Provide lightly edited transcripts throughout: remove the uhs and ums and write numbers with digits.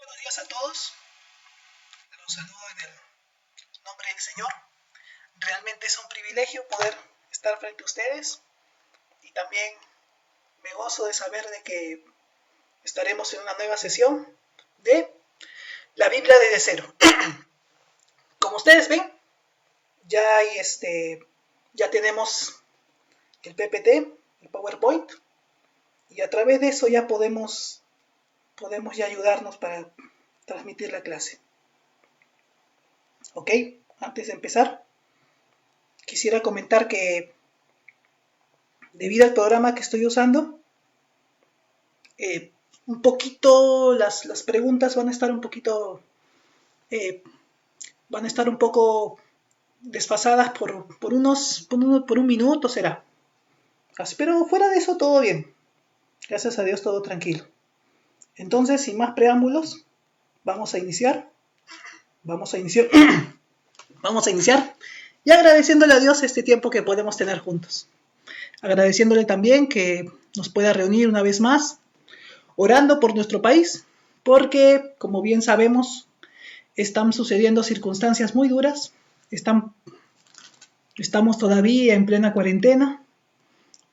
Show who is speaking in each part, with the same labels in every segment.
Speaker 1: Buenos días a todos. Los saludo en el nombre del Señor. Realmente es un privilegio poder estar frente a ustedes y también me gozo de saber de que estaremos en una nueva sesión de la Biblia desde cero. Como ustedes ven, ya tenemos el PPT, el PowerPoint, y a través de eso ya podemos ya ayudarnos para transmitir la clase. Ok, antes de empezar, quisiera comentar que debido al programa que estoy usando, un poquito las preguntas van a estar un poquito desfasadas por un minuto será. Pero fuera de eso todo bien. Gracias a Dios todo tranquilo. Entonces, sin más preámbulos, vamos a iniciar y agradeciéndole a Dios este tiempo que podemos tener juntos. Agradeciéndole también que nos pueda reunir una vez más, orando por nuestro país, porque, como bien sabemos, están sucediendo circunstancias muy duras, estamos todavía en plena cuarentena,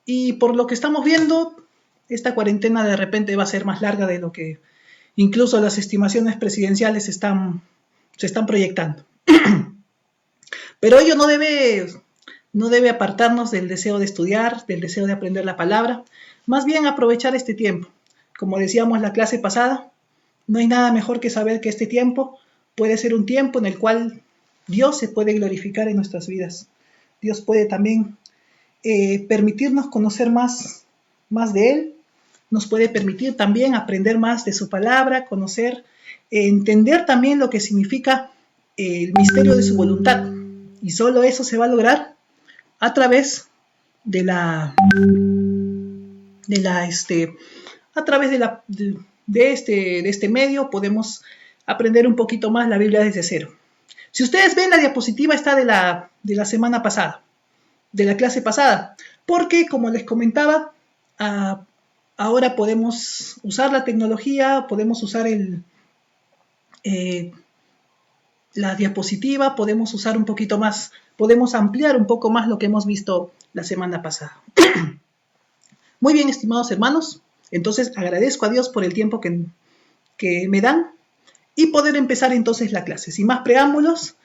Speaker 1: y por lo que estamos viendo, esta cuarentena de repente va a ser más larga de lo que incluso las estimaciones presidenciales se están proyectando. Pero ello no debe apartarnos del deseo de estudiar, del deseo de aprender la palabra, más bien aprovechar este tiempo. Como decíamos en la clase pasada, no hay nada mejor que saber que este tiempo puede ser un tiempo en el cual Dios se puede glorificar en nuestras vidas. Dios puede también permitirnos conocer más de Él, nos puede permitir también aprender más de su palabra, conocer, entender también lo que significa el misterio de su voluntad. Y solo eso se va a lograr a través de este medio. Podemos aprender un poquito más la Biblia desde cero. Si ustedes ven, la diapositiva está de la semana pasada, de la clase pasada, porque como les comentaba, ahora podemos usar la tecnología, podemos usar la diapositiva, podemos usar un poquito más, podemos ampliar un poco más lo que hemos visto la semana pasada. Muy bien, estimados hermanos, entonces agradezco a Dios por el tiempo que me dan y poder empezar entonces la clase. Sin más preámbulos,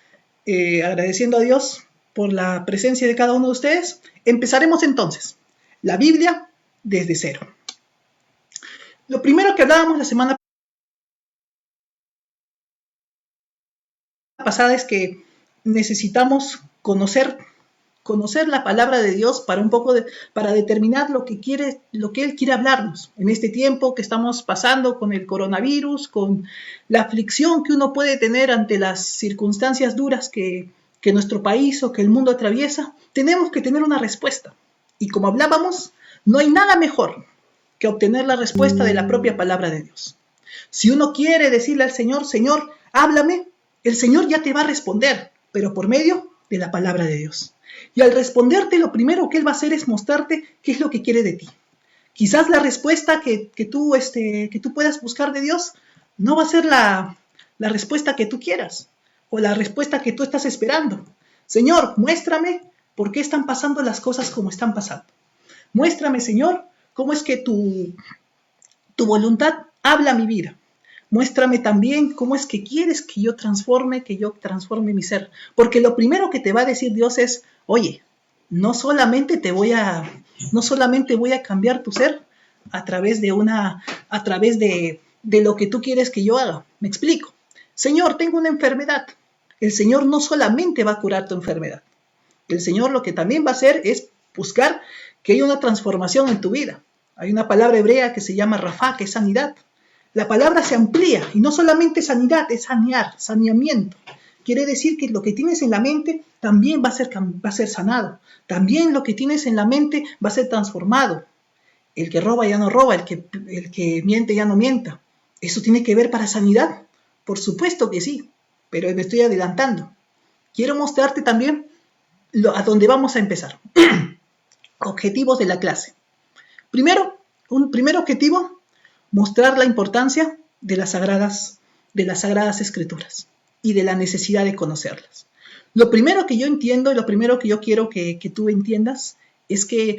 Speaker 1: agradeciendo a Dios por la presencia de cada uno de ustedes, empezaremos entonces la Biblia desde cero. Lo primero que hablábamos la semana pasada es que necesitamos conocer la palabra de Dios para determinar lo que Él quiere hablarnos en este tiempo que estamos pasando con el coronavirus, con la aflicción que uno puede tener ante las circunstancias duras que nuestro país o que el mundo atraviesa. Tenemos que tener una respuesta. Y como hablábamos, no hay nada mejor que obtener la respuesta de la propia palabra de Dios. Si uno quiere decirle al Señor, Señor, háblame, el Señor ya te va a responder, pero por medio de la palabra de Dios. Y al responderte, lo primero que Él va a hacer es mostrarte qué es lo que quiere de ti. Quizás la respuesta que tú puedas buscar de Dios no va a ser la respuesta que tú quieras o la respuesta que tú estás esperando. Señor, muéstrame por qué están pasando las cosas como están pasando. Muéstrame, Señor, cómo es que tu voluntad habla a mi vida. Muéstrame también cómo es que quieres que yo transforme mi ser. Porque lo primero que te va a decir Dios es, oye, no solamente voy a cambiar tu ser a través de lo que tú quieres que yo haga. Me explico. Señor, tengo una enfermedad. El Señor no solamente va a curar tu enfermedad. El Señor lo que también va a hacer es buscar que haya una transformación en tu vida. Hay una palabra hebrea que se llama rafá, que es sanidad. La palabra se amplía y no solamente sanidad, es saneamiento. Quiere decir que lo que tienes en la mente también va a ser sanado. También lo que tienes en la mente va a ser transformado. El que roba ya no roba, el que miente ya no mienta. ¿Eso tiene que ver para sanidad? Por supuesto que sí, pero me estoy adelantando. Quiero mostrarte también a dónde vamos a empezar. Objetivos de la clase. Primero, un primer objetivo, mostrar la importancia de las Sagradas de las Sagradas Escrituras y de la necesidad de conocerlas. Lo primero que yo entiendo y lo primero que yo quiero que tú entiendas es que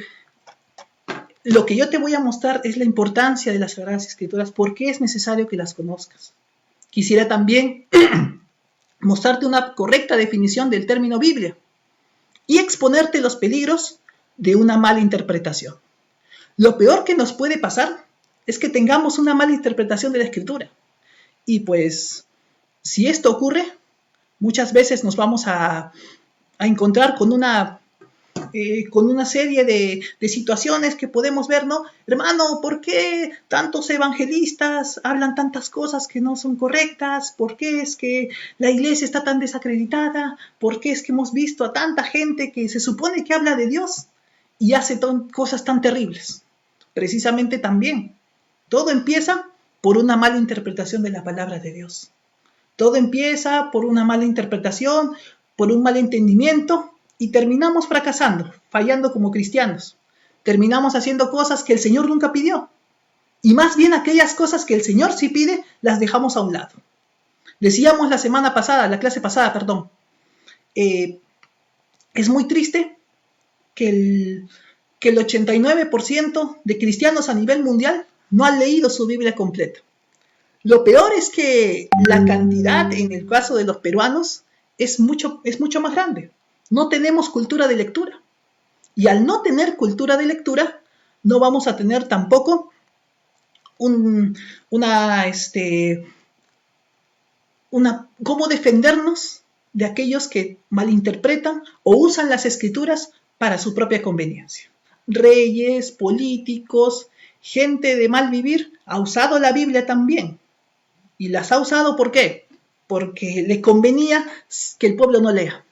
Speaker 1: lo que yo te voy a mostrar es la importancia de las Sagradas Escrituras, por qué es necesario que las conozcas. Quisiera también mostrarte una correcta definición del término Biblia y exponerte los peligros de una mala interpretación. Lo peor que nos puede pasar es que tengamos una mala interpretación de la Escritura. Y pues, si esto ocurre, muchas veces nos vamos a encontrar con una serie de situaciones que podemos ver, ¿no? Hermano, ¿por qué tantos evangelistas hablan tantas cosas que no son correctas? ¿Por qué es que la iglesia está tan desacreditada? ¿Por qué es que hemos visto a tanta gente que se supone que habla de Dios y hace cosas tan terribles? Precisamente también, todo empieza por una mala interpretación de la palabra de Dios. Todo empieza por una mala interpretación, por un mal entendimiento, y terminamos fracasando, fallando como cristianos. Terminamos haciendo cosas que el Señor nunca pidió. Y más bien aquellas cosas que el Señor sí pide, las dejamos a un lado. Decíamos la clase pasada, es muy triste que el 89% de cristianos a nivel mundial no han leído su Biblia completa. Lo peor es que la cantidad, en el caso de los peruanos, es mucho más grande. No tenemos cultura de lectura. Y al no tener cultura de lectura, no vamos a tener tampoco cómo defendernos de aquellos que malinterpretan o usan las escrituras para su propia conveniencia. Reyes, políticos, gente de mal vivir ha usado la Biblia también. ¿Y las ha usado por qué? Porque le convenía que el pueblo no lea.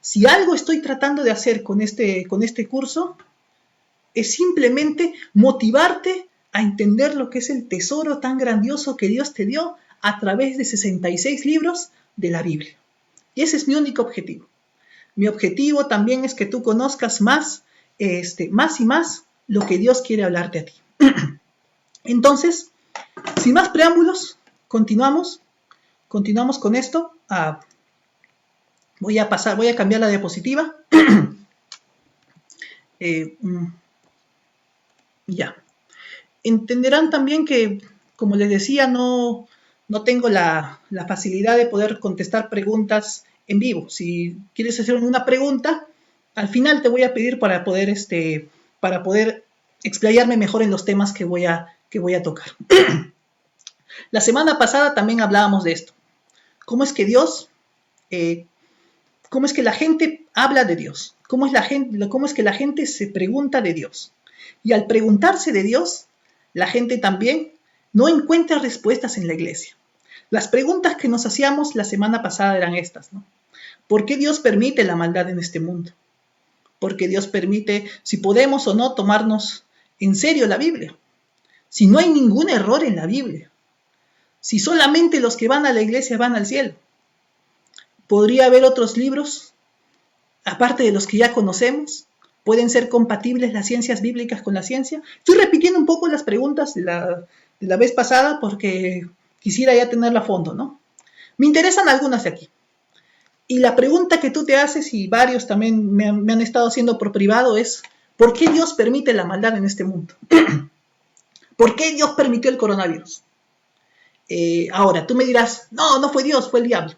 Speaker 1: Si algo estoy tratando de hacer con este curso, es simplemente motivarte a entender lo que es el tesoro tan grandioso que Dios te dio a través de 66 libros de la Biblia. Y ese es mi único objetivo. Mi objetivo también es que tú conozcas más y más lo que Dios quiere hablarte a ti. Entonces, sin más preámbulos, continuamos con esto. Voy a cambiar la diapositiva. Ya. Entenderán también que, como les decía, no tengo la facilidad de poder contestar preguntas en vivo. Si quieres hacer una pregunta, al final te voy a pedir para poder explayarme mejor en los temas que voy a tocar. La semana pasada también hablábamos de esto. ¿Cómo es que la gente habla de Dios? ¿Cómo es que la gente se pregunta de Dios? Y al preguntarse de Dios, la gente también no encuentra respuestas en la iglesia. Las preguntas que nos hacíamos la semana pasada eran estas, ¿no? ¿Por qué Dios permite la maldad en este mundo? ¿Por qué Dios permite si podemos o no tomarnos en serio la Biblia? Si no hay ningún error en la Biblia. Si solamente los que van a la iglesia van al cielo. ¿Podría haber otros libros, aparte de los que ya conocemos? ¿Pueden ser compatibles las ciencias bíblicas con la ciencia? Estoy repitiendo un poco las preguntas de la vez pasada porque quisiera ya tenerla a fondo, ¿no? Me interesan algunas de aquí. Y la pregunta que tú te haces, y varios también me han estado haciendo por privado, es ¿por qué Dios permite la maldad en este mundo? ¿Por qué Dios permitió el coronavirus? Ahora, tú me dirás, no fue Dios, fue el diablo.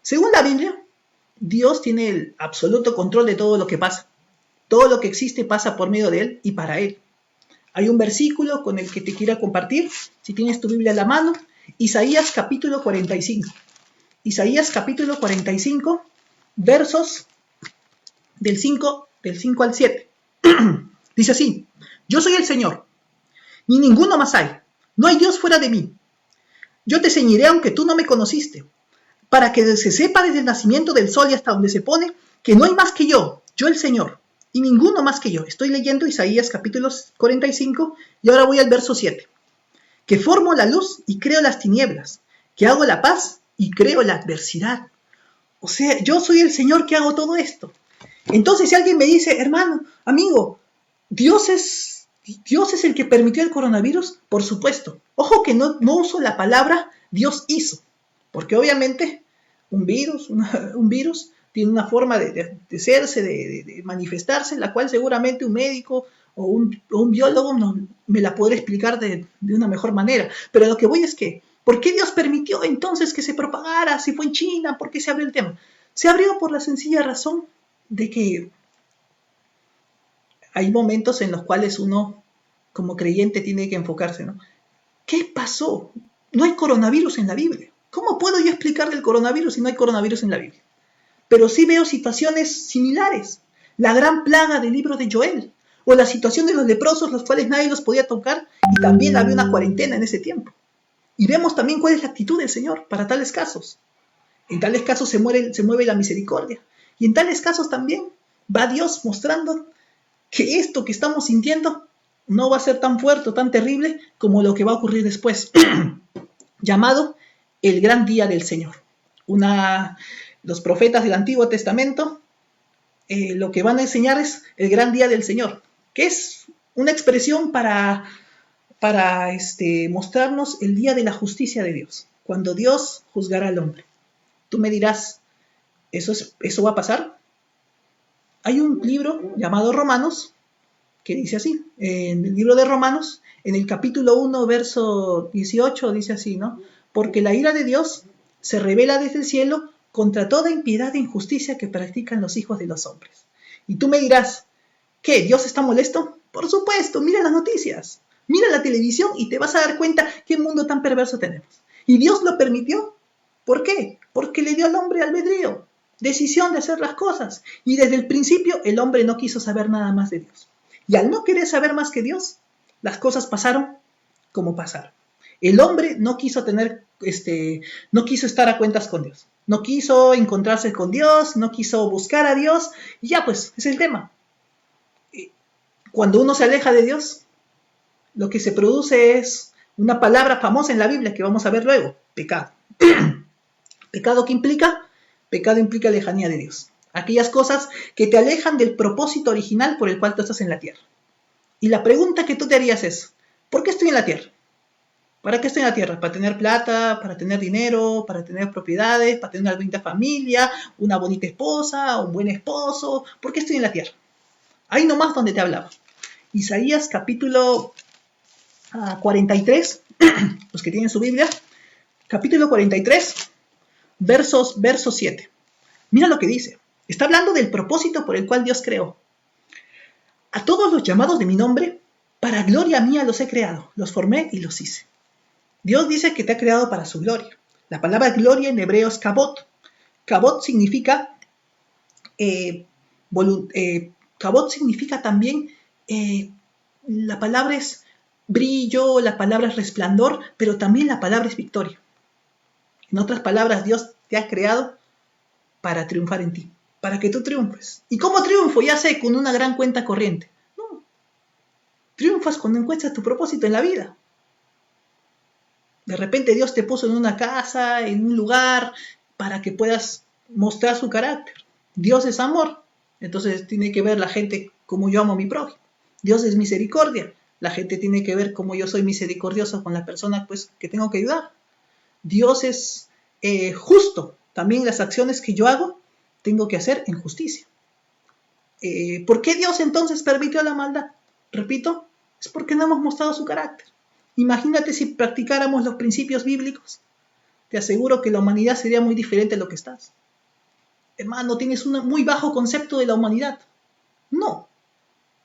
Speaker 1: Según la Biblia, Dios tiene el absoluto control de todo lo que pasa. Todo lo que existe pasa por medio de Él y para Él. Hay un versículo con el que te quiero compartir, si tienes tu Biblia a la mano, Isaías capítulo 45. Isaías capítulo 45, versos del 5 al 7. Dice así: yo soy el Señor, ni ninguno más hay. No hay Dios fuera de mí. Yo te ceñiré aunque tú no me conociste, para que se sepa desde el nacimiento del sol y hasta donde se pone, que no hay más que yo el Señor, y ninguno más que yo. Estoy leyendo Isaías capítulo 45 y ahora voy al verso 7. Que formo la luz y creo las tinieblas, que hago la paz y creo la adversidad. O sea, yo soy el Señor que hago todo esto. Entonces, si alguien me dice, hermano, amigo, Dios es el que permitió el coronavirus, por supuesto. Ojo que no uso la palabra Dios hizo. Porque obviamente un virus tiene una forma de serse, de manifestarse, la cual seguramente un médico o un biólogo no, me la podrá explicar de una mejor manera. Pero lo que voy es que, ¿por qué Dios permitió entonces que se propagara? Si fue en China, ¿por qué se abrió el tema? Se abrió por la sencilla razón de que hay momentos en los cuales uno, como creyente, tiene que enfocarse, ¿no? ¿Qué pasó? No hay coronavirus en la Biblia. ¿Cómo puedo yo explicarle el coronavirus si no hay coronavirus en la Biblia? Pero sí veo situaciones similares. La gran plaga del libro de Joel, o la situación de los leprosos, los cuales nadie los podía tocar, y también había una cuarentena en ese tiempo. Y vemos también cuál es la actitud del Señor para tales casos. En tales casos se mueve la misericordia. Y en tales casos también va Dios mostrando que esto que estamos sintiendo no va a ser tan fuerte o tan terrible como lo que va a ocurrir después, llamado el gran día del Señor. Los profetas del Antiguo Testamento lo que van a enseñar es el gran día del Señor, que es una expresión para mostrarnos el día de la justicia de Dios, cuando Dios juzgará al hombre. Tú me dirás, ¿eso va a pasar? Hay un libro llamado Romanos que dice así, en el libro de Romanos, en el capítulo 1, verso 18, dice así, ¿no? Porque la ira de Dios se revela desde el cielo contra toda impiedad e injusticia que practican los hijos de los hombres. Y tú me dirás, ¿qué? ¿Dios está molesto? Por supuesto, mira las noticias, mira la televisión y te vas a dar cuenta qué mundo tan perverso tenemos. ¿Y Dios lo permitió? ¿Por qué? Porque le dio al hombre albedrío, decisión de hacer las cosas. Y desde el principio el hombre no quiso saber nada más de Dios. Y al no querer saber más que Dios, las cosas pasaron como pasaron. El hombre no quiso no quiso estar a cuentas con Dios. No quiso encontrarse con Dios, no quiso buscar a Dios. Y ya pues, es el tema. Cuando uno se aleja de Dios, lo que se produce es una palabra famosa en la Biblia que vamos a ver luego, pecado. ¿Pecado qué implica? Pecado implica lejanía de Dios. Aquellas cosas que te alejan del propósito original por el cual tú estás en la tierra. Y la pregunta que tú te harías es, ¿por qué estoy en la tierra? ¿Para qué estoy en la tierra? ¿Para tener plata? ¿Para tener dinero? ¿Para tener propiedades? ¿Para tener una bonita familia? ¿Una bonita esposa? ¿Un buen esposo? ¿Por qué estoy en la tierra? Ahí nomás donde te hablaba. Isaías capítulo 43, los que tienen su Biblia, capítulo 43, verso 7. Mira lo que dice. Está hablando del propósito por el cual Dios creó. A todos los llamados de mi nombre, para gloria mía los he creado, los formé y los hice. Dios dice que te ha creado para su gloria. La palabra gloria en hebreo es kabot. Kabot significa kabot significa también, la palabra es brillo, la palabra es resplandor, pero también la palabra es victoria. En otras palabras, Dios te ha creado para triunfar en ti, para que tú triunfes. ¿Y cómo triunfo? Ya sé, con una gran cuenta corriente. No. Triunfas cuando encuentras tu propósito en la vida. De repente Dios te puso en una casa, en un lugar, para que puedas mostrar su carácter. Dios es amor, entonces tiene que ver la gente como yo amo a mi prójimo. Dios es misericordia, la gente tiene que ver cómo yo soy misericordioso con la persona pues, que tengo que ayudar. Dios es justo, también las acciones que yo hago tengo que hacer en justicia. ¿Por qué Dios entonces permitió la maldad? Repito, es porque no hemos mostrado su carácter. Imagínate si practicáramos los principios bíblicos. Te aseguro que la humanidad sería muy diferente a lo que estás. Hermano, tienes un muy bajo concepto de la humanidad. No.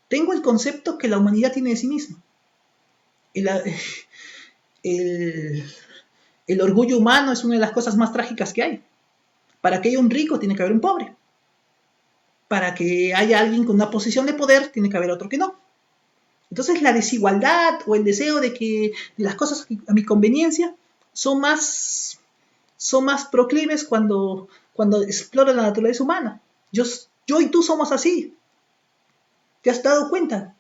Speaker 1: Tengo el concepto que la humanidad tiene de sí misma. El orgullo humano es una de las cosas más trágicas que hay. Para que haya un rico, tiene que haber un pobre. Para que haya alguien con una posición de poder, tiene que haber otro que no. Entonces la desigualdad o el deseo de que las cosas a mi conveniencia son más proclives cuando explora la naturaleza humana. Yo y tú somos así. ¿Te has dado cuenta?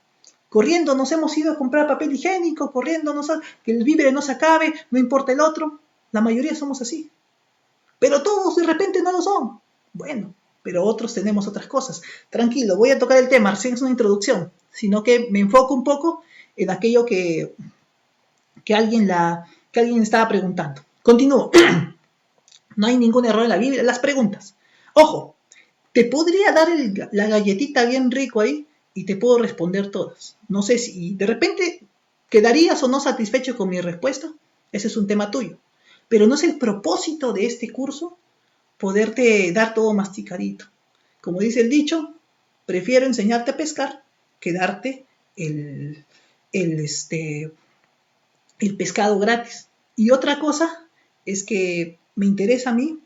Speaker 1: Corriendo nos hemos ido a comprar papel higiénico, corriendo que el víver no se acabe, no importa el otro. La mayoría somos así. Pero todos de repente no lo son. Bueno, pero otros tenemos otras cosas. Tranquilo, voy a tocar el tema, recién es una introducción, sino que me enfoco un poco en aquello que alguien estaba preguntando. Continúo. No hay ningún error en la Biblia. Las preguntas. Ojo, te podría dar la galletita bien rico ahí y te puedo responder todas. No sé si de repente quedarías o no satisfecho con mi respuesta. Ese es un tema tuyo. Pero no es el propósito de este curso poderte dar todo masticadito. Como dice el dicho, prefiero enseñarte a pescar que darte el pescado gratis. Y otra cosa es que me interesa a mí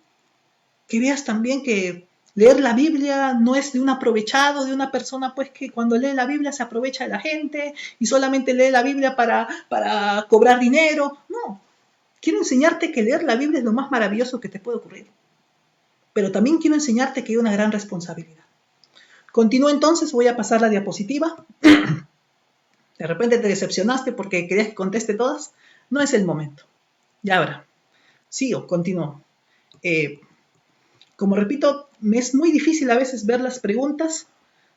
Speaker 1: que veas también que leer la Biblia no es de un aprovechado, de una persona pues que cuando lee la Biblia se aprovecha de la gente y solamente lee la Biblia para cobrar dinero. No, quiero enseñarte que leer la Biblia es lo más maravilloso que te puede ocurrir. Pero también quiero enseñarte que hay una gran responsabilidad. Continúo entonces, voy a pasar la diapositiva. De repente te decepcionaste porque querías que conteste todas. No es el momento. Ya habrá. Sigo, continúo. Como repito, me es muy difícil a veces ver las preguntas.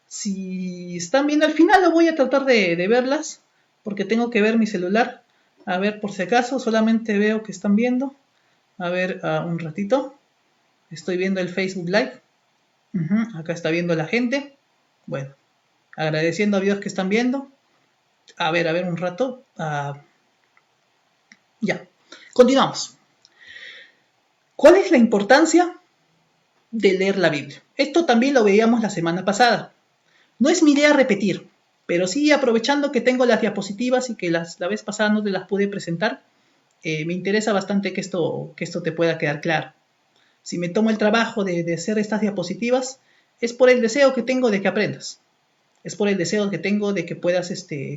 Speaker 1: Si están viendo al final, lo voy a tratar de verlas porque tengo que ver mi celular. A ver, por si acaso, solamente veo que están viendo. A ver, un ratito. Estoy viendo el Facebook Live. Acá está viendo la gente. Bueno, agradeciendo a Dios que están viendo. A ver un rato. Ya, continuamos. ¿Cuál es la importancia de leer la Biblia? Esto también lo veíamos la semana pasada. No es mi idea repetir, pero sí aprovechando que tengo las diapositivas y que la vez pasada no te las pude presentar, me interesa bastante que esto te pueda quedar claro. Si me tomo el trabajo de hacer estas diapositivas, es por el deseo que tengo de que aprendas. Es por el deseo que tengo de que puedas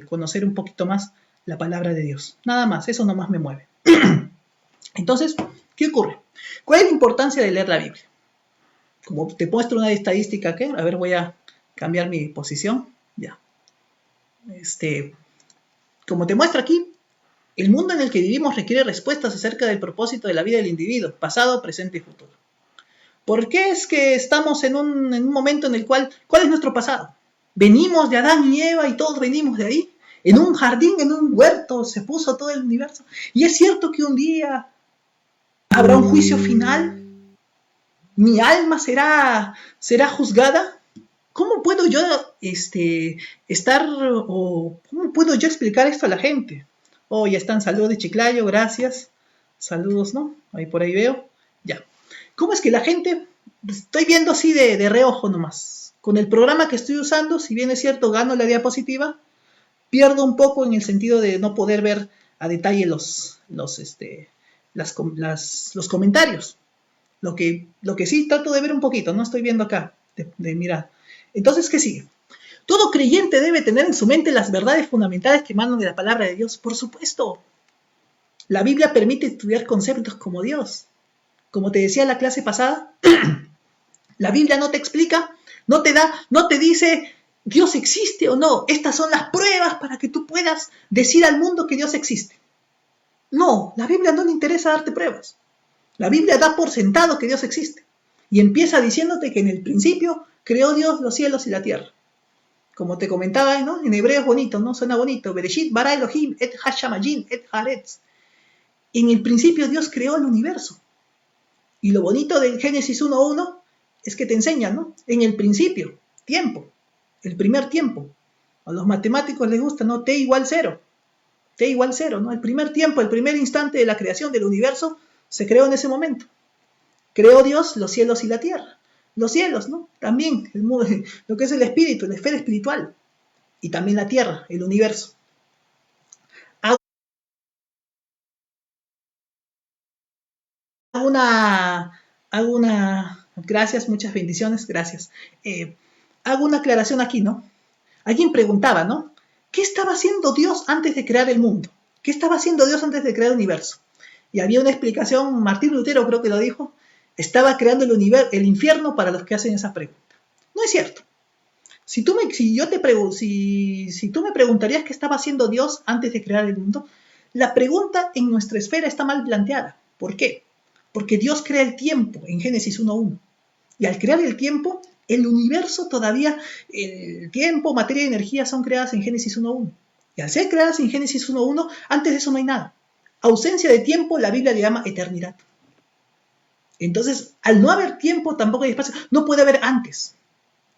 Speaker 1: conocer un poquito más la palabra de Dios. Nada más, eso nomás me mueve. Entonces, ¿qué ocurre? ¿Cuál es la importancia de leer la Biblia? Como te muestro una estadística aquí, a ver, voy a cambiar mi posición. Ya. Como te muestro aquí, el mundo en el que vivimos requiere respuestas acerca del propósito de la vida del individuo, pasado, presente y futuro. ¿Por qué es que estamos en un momento en el cual, ¿cuál es nuestro pasado? Venimos de Adán y Eva y todos venimos de ahí. En un jardín, en un huerto, se puso todo el universo. Y es cierto que un día habrá un juicio final. Mi alma será juzgada. ¿Cómo puedo yo cómo puedo yo explicar esto a la gente? Oh, ya están, saludos de Chiclayo, gracias. Saludos, ¿no? Ahí por ahí veo. Ya. ¿Cómo es que la gente, estoy viendo así de reojo nomás? Con el programa que estoy usando, si bien es cierto, gano la diapositiva, pierdo un poco en el sentido de no poder ver a detalle los comentarios. Lo que sí trato de ver un poquito, no estoy viendo acá, de mirar. Entonces, ¿qué sigue? Todo creyente debe tener en su mente las verdades fundamentales que emanan de la palabra de Dios. Por supuesto, la Biblia permite estudiar conceptos como Dios. Como te decía en la clase pasada, la Biblia no te explica, no te dice Dios existe o no. Estas son las pruebas para que tú puedas decir al mundo que Dios existe. No, la Biblia no le interesa darte pruebas. La Biblia da por sentado que Dios existe. Y empieza diciéndote que en el principio creó Dios los cielos y la tierra. Como te comentaba, ¿no? En hebreo es bonito, ¿no? Suena bonito. Bereshit bara Elohim et hashamayim et haaretz. En el principio Dios creó el universo. Y lo bonito del Génesis 1.1 es que te enseña, ¿no? En el principio, tiempo, el primer tiempo. A los matemáticos les gusta, ¿no? T igual 0. T igual 0, ¿no? El primer tiempo, el primer instante de la creación del universo se creó en ese momento. Creó Dios los cielos y la tierra. Los cielos, ¿no? También lo que es el espíritu, la esfera espiritual. Y también la tierra, el universo. Gracias, muchas bendiciones, gracias. Hago una aclaración aquí, ¿no? Alguien preguntaba, ¿no? ¿Qué estaba haciendo Dios antes de crear el mundo? ¿Qué estaba haciendo Dios antes de crear el universo? Y había una explicación, Martín Lutero creo que lo dijo, estaba creando el infierno para los que hacen esa pregunta. No es cierto. Si tú me preguntarías qué estaba haciendo Dios antes de crear el mundo, la pregunta en nuestra esfera está mal planteada. ¿Por qué? Porque Dios crea el tiempo en Génesis 1.1. Y al crear el tiempo, el universo todavía, el tiempo, materia y energía son creadas en Génesis 1.1. Y al ser creadas en Génesis 1.1, antes de eso no hay nada. ausencia de tiempo, la Biblia le llama eternidad. Entonces, al no haber tiempo, tampoco hay espacio. No puede haber antes.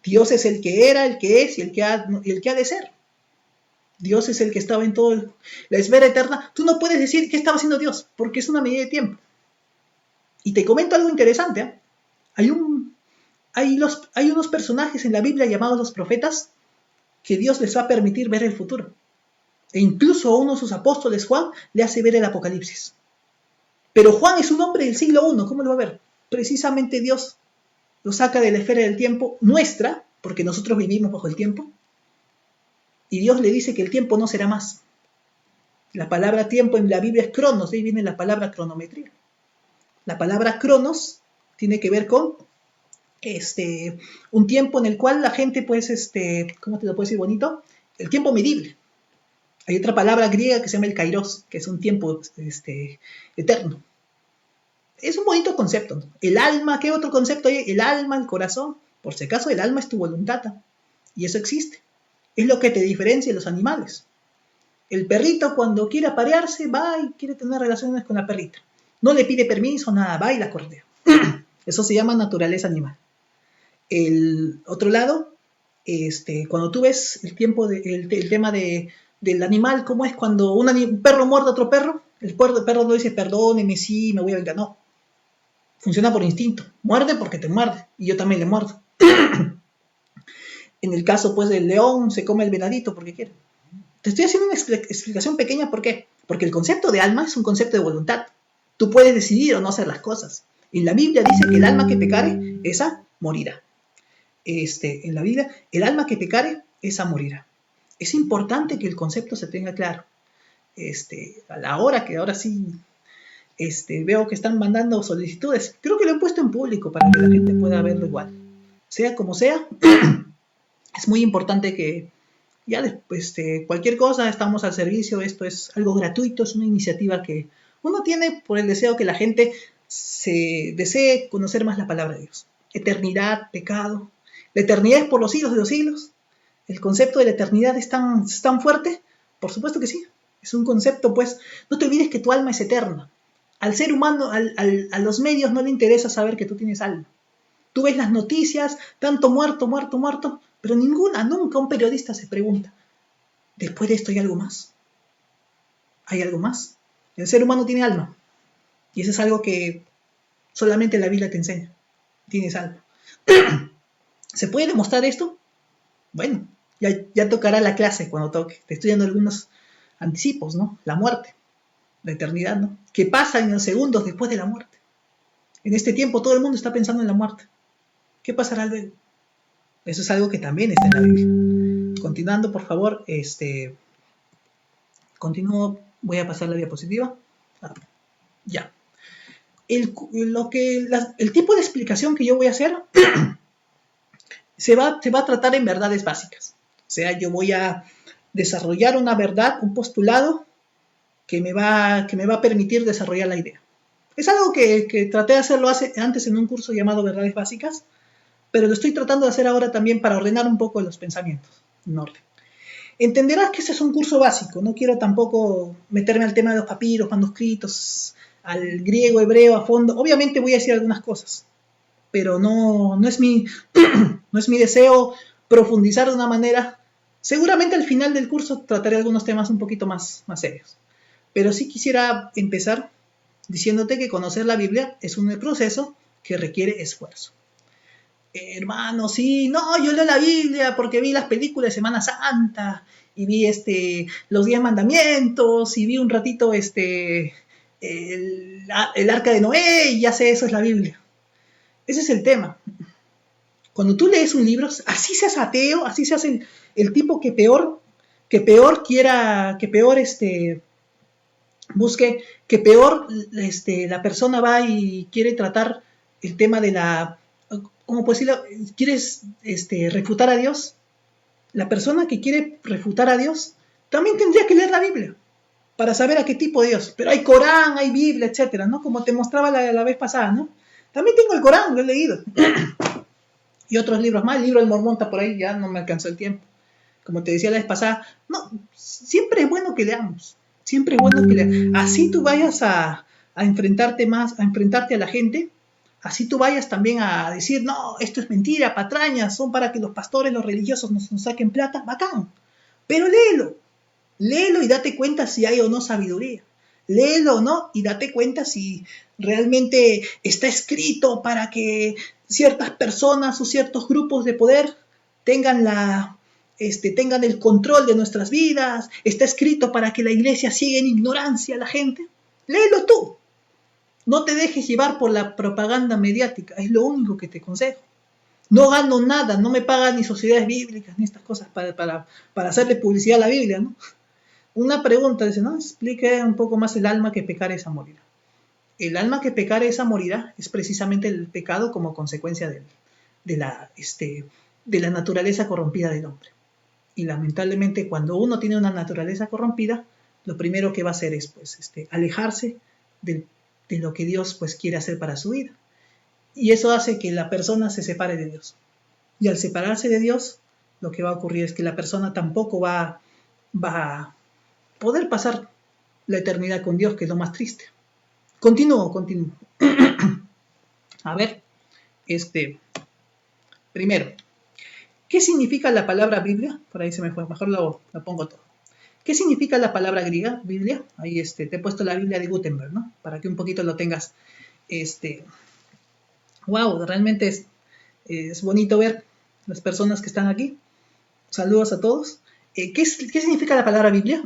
Speaker 1: Dios es el que era, el que es y el que ha de ser. Dios es el que estaba en toda la esfera eterna. Tú no puedes decir qué estaba haciendo Dios, porque es una medida de tiempo. Y te comento algo interesante. ¿Eh? Hay unos personajes en la Biblia llamados los profetas que Dios les va a permitir ver el futuro. E incluso a uno de sus apóstoles, Juan, le hace ver el Apocalipsis. Pero Juan es un hombre del siglo I, ¿cómo lo va a ver? Precisamente Dios lo saca de la esfera del tiempo nuestra, porque nosotros vivimos bajo el tiempo, y Dios le dice que el tiempo no será más. La palabra tiempo en la Biblia es cronos, de ahí viene la palabra cronometría. La palabra cronos tiene que ver con un tiempo en el cual la gente, pues, ¿cómo te lo puedo decir bonito? El tiempo medible. Hay otra palabra griega que se llama el kairos, que es un tiempo eterno. Es un bonito concepto, ¿no? El alma, ¿qué otro concepto hay? El alma, el corazón. Por si acaso, el alma es tu voluntad. Y eso existe. Es lo que te diferencia de los animales. El perrito, cuando quiere aparearse, va y quiere tener relaciones con la perrita. No le pide permiso, nada, va y la cortea. Eso se llama naturaleza animal. El otro lado, cuando tú ves el tema del animal, ¿cómo es cuando un perro muerde a otro perro? El perro no dice, perdóneme, sí, me voy a vengar. No. Funciona por instinto. Muerde porque te muerde. Y yo también le muerdo. En el caso, pues, del león, se come el venadito porque quiere. Te estoy haciendo una explicación pequeña, ¿por qué? Porque el concepto de alma es un concepto de voluntad. Tú puedes decidir o no hacer las cosas. En la Biblia dice que el alma que pecare, esa morirá. En la Biblia, el alma que pecare, esa morirá. Es importante que el concepto se tenga claro. A la hora que ahora sí veo que están mandando solicitudes, creo que lo he puesto en público para que la gente pueda verlo igual. Sea como sea, es muy importante que ya después, cualquier cosa, estamos al servicio, esto es algo gratuito, es una iniciativa que uno tiene por el deseo que la gente se desee conocer más la palabra de Dios. Eternidad, pecado. La eternidad es por los siglos de los siglos. El concepto de la eternidad es tan fuerte, por supuesto que sí. Es un concepto, pues, no te olvides que tu alma es eterna. Al ser humano, a los medios no le interesa saber que tú tienes alma. Tú ves las noticias, tanto muerto, pero nunca un periodista se pregunta, ¿después de esto hay algo más? ¿Hay algo más? El ser humano tiene alma. Y eso es algo que solamente la Biblia te enseña. Tienes alma. ¿Se puede demostrar esto? Bueno, ya tocará la clase cuando toque. Te estoy dando algunos anticipos, ¿no? La muerte, la eternidad, ¿no? ¿Qué pasa en los segundos después de la muerte? En este tiempo todo el mundo está pensando en la muerte. ¿Qué pasará luego? Eso es algo que también está en la Biblia. Continuando, por favor, continúo, voy a pasar la diapositiva. Ya. El tipo de explicación que yo voy a hacer se va a tratar en verdades básicas. O sea, yo voy a desarrollar una verdad, un postulado que me va a permitir desarrollar la idea. Es algo que traté de hacerlo antes en un curso llamado Verdades Básicas, pero lo estoy tratando de hacer ahora también para ordenar un poco los pensamientos en orden. Entenderás que ese es un curso básico, no quiero tampoco meterme al tema de los papiros, manuscritos, al griego, hebreo, a fondo. Obviamente voy a decir algunas cosas, pero no es mi deseo profundizar de una manera. Seguramente al final del curso trataré algunos temas un poquito más serios. Pero sí quisiera empezar diciéndote que conocer la Biblia es un proceso que requiere esfuerzo. Hermano, sí, no, yo leo la Biblia porque vi las películas de Semana Santa y vi los 10 mandamientos y vi un ratito el arca de Noé y ya sé, eso es la Biblia. Ese es el tema. Cuando tú lees un libro, así seas ateo, así seas el tipo que peor busque, que peor la persona va y quiere tratar el tema de la, ¿cómo puedo decirlo? ¿Quieres refutar a Dios? La persona que quiere refutar a Dios también tendría que leer la Biblia para saber a qué tipo de Dios. Pero hay Corán, hay Biblia, etcétera, ¿no? Como te mostraba la vez pasada, ¿no? También tengo el Corán, lo he leído. Y otros libros más. El libro del Mormón está por ahí, ya no me alcanzó el tiempo. Como te decía la vez pasada, no, siempre es bueno que leamos. Siempre es bueno que así tú vayas a enfrentarte más, a enfrentarte a la gente, así tú vayas también a decir, no, esto es mentira, patrañas, son para que los pastores, los religiosos nos saquen plata, bacán. Pero léelo y date cuenta si hay o no sabiduría. Léelo o no y date cuenta si realmente está escrito para que ciertas personas o ciertos grupos de poder tengan tengan el control de nuestras vidas, está escrito para que la iglesia siga en ignorancia a la gente. Léelo tú. No te dejes llevar por la propaganda mediática, es lo único que te aconsejo. No gano nada, no me pagan ni sociedades bíblicas, ni estas cosas para hacerle publicidad a la Biblia, ¿no? Una pregunta, dice, ¿no? Explique un poco más el alma que pecar esa morirá. El alma que pecar esa morirá es precisamente el pecado como consecuencia de la naturaleza corrompida del hombre. Y lamentablemente cuando uno tiene una naturaleza corrompida, lo primero que va a hacer es alejarse de lo que Dios pues quiere hacer para su vida. Y eso hace que la persona se separe de Dios. Y al separarse de Dios, lo que va a ocurrir es que la persona tampoco va a poder pasar la eternidad con Dios, que es lo más triste. Continúo. A ver, primero, ¿qué significa la palabra Biblia? Por ahí se me fue, mejor lo pongo todo. ¿Qué significa la palabra griega, Biblia? Ahí te he puesto la Biblia de Gutenberg, ¿no? Para que un poquito lo tengas. Wow, realmente es bonito ver las personas que están aquí. Saludos a todos. ¿Qué significa la palabra Biblia?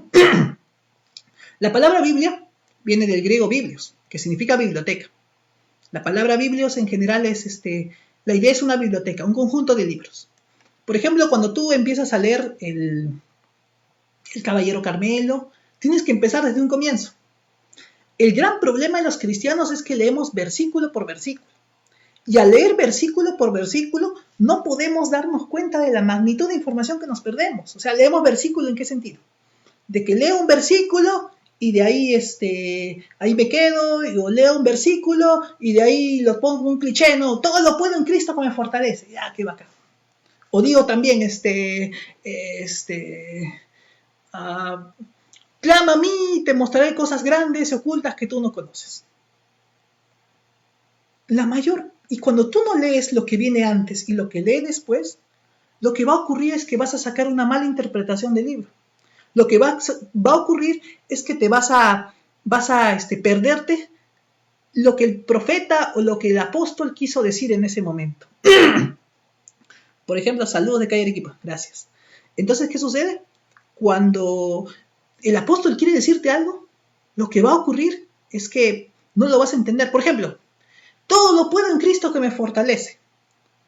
Speaker 1: La palabra Biblia viene del griego biblios, que significa biblioteca. La palabra biblios en general es, la idea es una biblioteca, un conjunto de libros. Por ejemplo, cuando tú empiezas a leer el Caballero Carmelo, tienes que empezar desde un comienzo. El gran problema de los cristianos es que leemos versículo por versículo. Y al leer versículo por versículo, no podemos darnos cuenta de la magnitud de información que nos perdemos. O sea, leemos versículo ¿en qué sentido? De que leo un versículo y de ahí, ahí me quedo, o leo un versículo y de ahí lo pongo un cliché, no, todo lo puedo en Cristo que me fortalece. Ya, qué bacán. O digo también, clama a mí y te mostraré cosas grandes y ocultas que tú no conoces. Y cuando tú no lees lo que viene antes y lo que lee después, lo que va a ocurrir es que vas a sacar una mala interpretación del libro. Lo que va a ocurrir es que te vas a perderte lo que el profeta o lo que el apóstol quiso decir en ese momento. Por ejemplo, saludos de Calle Arequipa, gracias. Entonces, ¿qué sucede? Cuando el apóstol quiere decirte algo, lo que va a ocurrir es que no lo vas a entender. Por ejemplo, todo lo puedo en Cristo que me fortalece.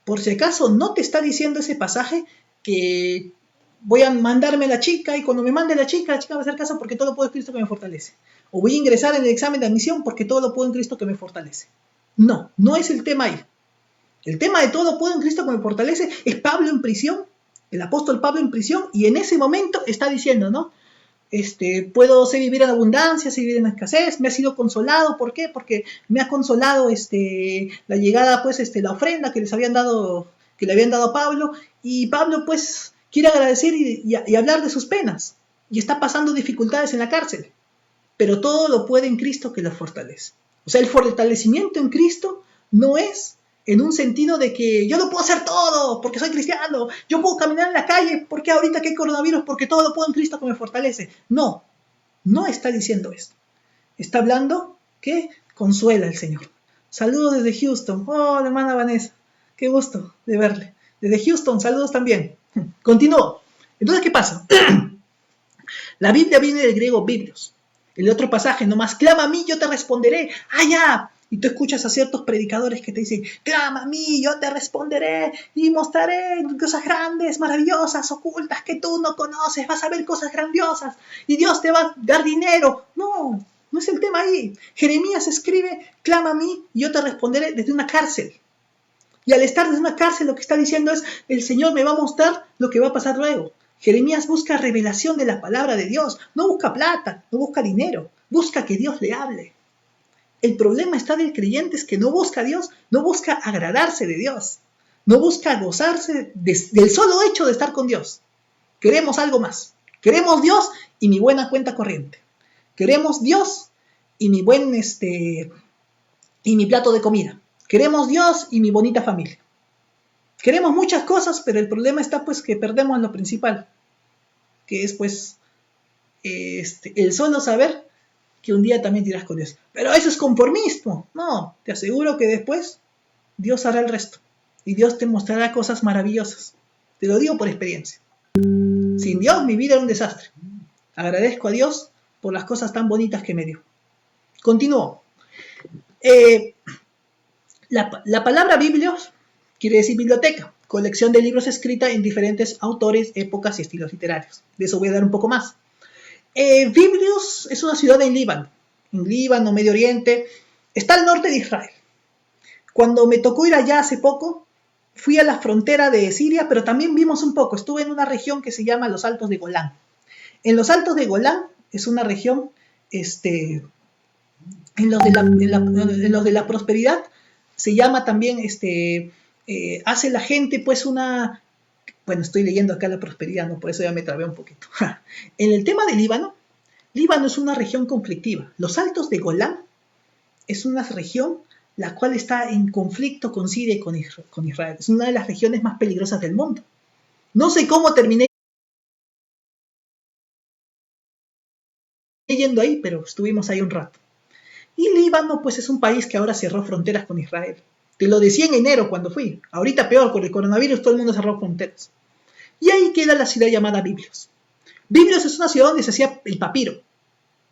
Speaker 1: Por si acaso no te está diciendo ese pasaje que voy a mandarme a la chica y cuando me mande la chica va a hacer caso porque todo lo puedo en Cristo que me fortalece. O voy a ingresar en el examen de admisión porque todo lo puedo en Cristo que me fortalece. No, no es el tema ahí. El tema de todo lo puedo en Cristo que me fortalece es Pablo en prisión, el apóstol Pablo en prisión, y en ese momento está diciendo, ¿no? Puedo vivir en abundancia, vivir en escasez, me ha sido consolado, ¿por qué? Porque me ha consolado la llegada, pues, la ofrenda que le habían dado a Pablo, y Pablo, pues, quiere agradecer y hablar de sus penas, y está pasando dificultades en la cárcel, pero todo lo puede en Cristo que lo fortalece. O sea, el fortalecimiento en Cristo no es en un sentido de que yo lo puedo hacer todo porque soy cristiano, yo puedo caminar en la calle porque ahorita que hay coronavirus porque todo lo puedo en Cristo que me fortalece. No, no está diciendo esto. Está hablando que consuela el Señor. Saludos desde Houston. Oh, hermana Vanessa, qué gusto de verle. Desde Houston, saludos también. Continúo. Entonces, ¿qué pasa? La Biblia viene del griego biblios. El otro pasaje, nomás, clama a mí, yo te responderé. ¡Ah, ya! Y tú escuchas a ciertos predicadores que te dicen, clama a mí, yo te responderé y mostraré cosas grandes, maravillosas, ocultas que tú no conoces, vas a ver cosas grandiosas y Dios te va a dar dinero. No, no es el tema ahí. Jeremías escribe, clama a mí, yo te responderé desde una cárcel. Y al estar desde una cárcel lo que está diciendo es, el Señor me va a mostrar lo que va a pasar luego. Jeremías busca revelación de la palabra de Dios, no busca plata, no busca dinero, busca que Dios le hable. El problema está del creyente es que no busca a Dios, no busca agradarse de Dios, no busca gozarse del solo hecho de estar con Dios. Queremos algo más. Queremos Dios y mi buena cuenta corriente. Queremos Dios y mi y mi plato de comida. Queremos Dios y mi bonita familia. Queremos muchas cosas, pero el problema está pues que perdemos lo principal, que es pues el solo saber que un día también te irás con Dios. Pero eso es conformismo. No, te aseguro que después Dios hará el resto. Y Dios te mostrará cosas maravillosas. Te lo digo por experiencia. Sin Dios mi vida era un desastre. Agradezco a Dios por las cosas tan bonitas que me dio. Continúo. La palabra biblios quiere decir biblioteca, colección de libros escrita en diferentes autores, épocas y estilos literarios. De eso voy a dar un poco más. Biblios es una ciudad en Líbano, Medio Oriente, está al norte de Israel. Cuando me tocó ir allá hace poco, fui a la frontera de Siria, pero también vimos un poco, estuve en una región que se llama los Altos de Golán. En los Altos de Golán es una región, en los de la prosperidad, se llama también, hace la gente pues una, bueno, estoy leyendo acá la prosperidad, ¿no? Por eso ya me trabé un poquito. En el tema de Líbano es una región conflictiva. Los Altos de Golán es una región la cual está en conflicto con Siria y con Israel. Es una de las regiones más peligrosas del mundo. No sé cómo terminé yendo ahí, pero estuvimos ahí un rato. Y Líbano, pues es un país que ahora cerró fronteras con Israel. Te lo decía en enero cuando fui. Ahorita peor, con el coronavirus todo el mundo cerró fronteras. Y ahí queda la ciudad llamada Biblios. Biblios es una ciudad donde se hacía el papiro.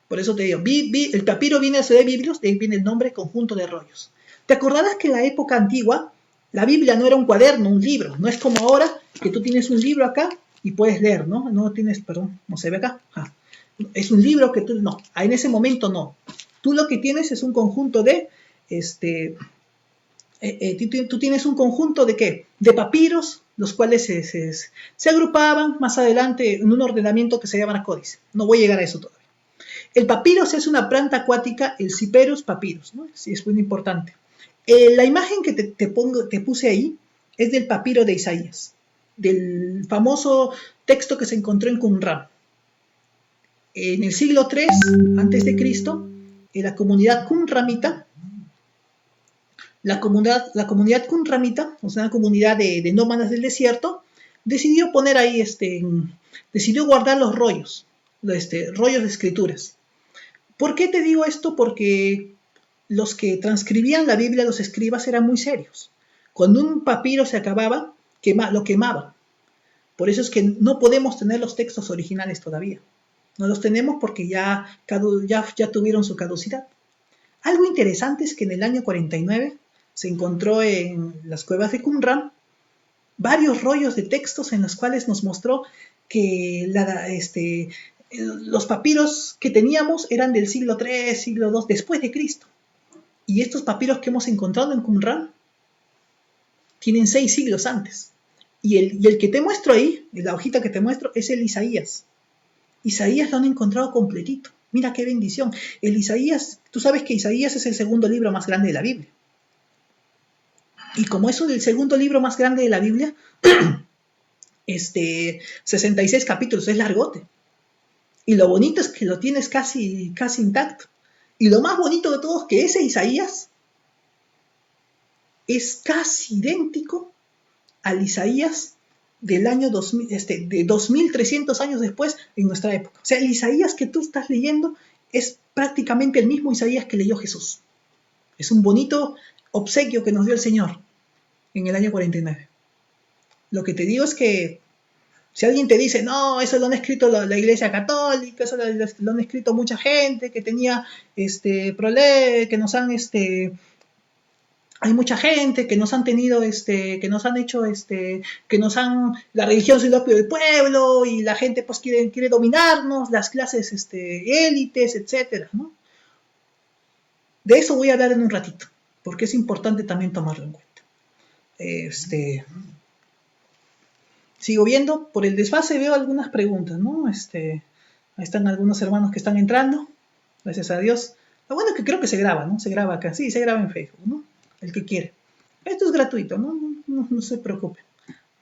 Speaker 1: Por eso te digo, el papiro viene de la ciudad de Biblios, de ahí viene el nombre conjunto de rollos. Te acordarás que en la época antigua, la Biblia no era un cuaderno, un libro. No es como ahora que tú tienes un libro acá y puedes leer, ¿no? No tienes, perdón, no se ve acá. Es un libro que tú, no, en ese momento no. Tú lo que tienes es un conjunto de, tú tienes un conjunto de ¿qué? De papiros, los cuales se agrupaban más adelante en un ordenamiento que se llama códice. No voy a llegar a eso todavía. El papyrus es una planta acuática, el Cyperus papyrus, ¿no? Sí, es muy importante. La imagen que te puse ahí es del papiro de Isaías, del famoso texto que se encontró en Qumran. En el siglo III a.C., en la comunidad qumramita, la comunidad qumramita, o sea, una comunidad de nómadas del desierto, decidió poner ahí, decidió guardar los rollos de escrituras. ¿Por qué te digo esto? Porque los que transcribían la Biblia, los escribas, eran muy serios. Cuando un papiro se acababa, lo quemaban. Por eso es que no podemos tener los textos originales todavía. No los tenemos porque ya tuvieron su caducidad. Algo interesante es que en el año 49 se encontró en las cuevas de Qumran varios rollos de textos en los cuales nos mostró que los papiros que teníamos eran del siglo III, siglo II, después de Cristo. Y estos papiros que hemos encontrado en Qumran tienen 6 siglos antes. Y el que te muestro ahí, la hojita que te muestro, es el Isaías. Isaías lo han encontrado completito. Mira qué bendición. El Isaías, tú sabes que Isaías es el segundo libro más grande de la Biblia. Y como eso del segundo libro más grande de la Biblia, 66 capítulos, es largote. Y lo bonito es que lo tienes casi intacto. Y lo más bonito de todo es que ese Isaías es casi idéntico al Isaías del año 2000, de 2300 años después en nuestra época. O sea, el Isaías que tú estás leyendo es prácticamente el mismo Isaías que leyó Jesús. Es un bonito obsequio que nos dio el Señor en el año 49. Lo que te digo es que si alguien te dice, no, eso lo han escrito la Iglesia Católica, eso lo han escrito mucha gente que tenía problemas, que nos han hay mucha gente que nos han tenido, que nos han hecho, la religión es el opio del pueblo y la gente pues quiere dominarnos, las clases élites, etcétera, ¿no? De eso voy a hablar en un ratito, porque es importante también tomarlo en cuenta. Sigo viendo, por el desfase veo algunas preguntas, ¿no? Ahí están algunos hermanos que están entrando, gracias a Dios. Lo bueno es que creo que se graba, ¿no? Se graba acá, sí, se graba en Facebook, ¿no? El que quiere. Esto es gratuito, no se preocupe.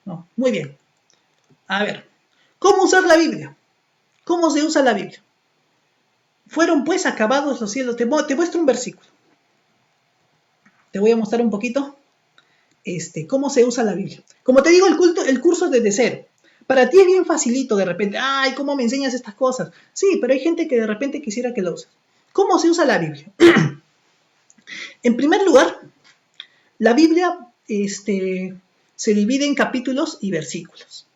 Speaker 1: No, muy bien. A ver, ¿cómo usar la Biblia? ¿Cómo se usa la Biblia? Fueron pues acabados los cielos. Te muestro un versículo. Te voy a mostrar un poquito cómo se usa la Biblia. Como te digo, el curso es desde cero. Para ti es bien facilito de repente. Ay, ¿cómo me enseñas estas cosas? Sí, pero hay gente que de repente quisiera que lo uses. ¿Cómo se usa la Biblia? En primer lugar, la Biblia se divide en capítulos y versículos.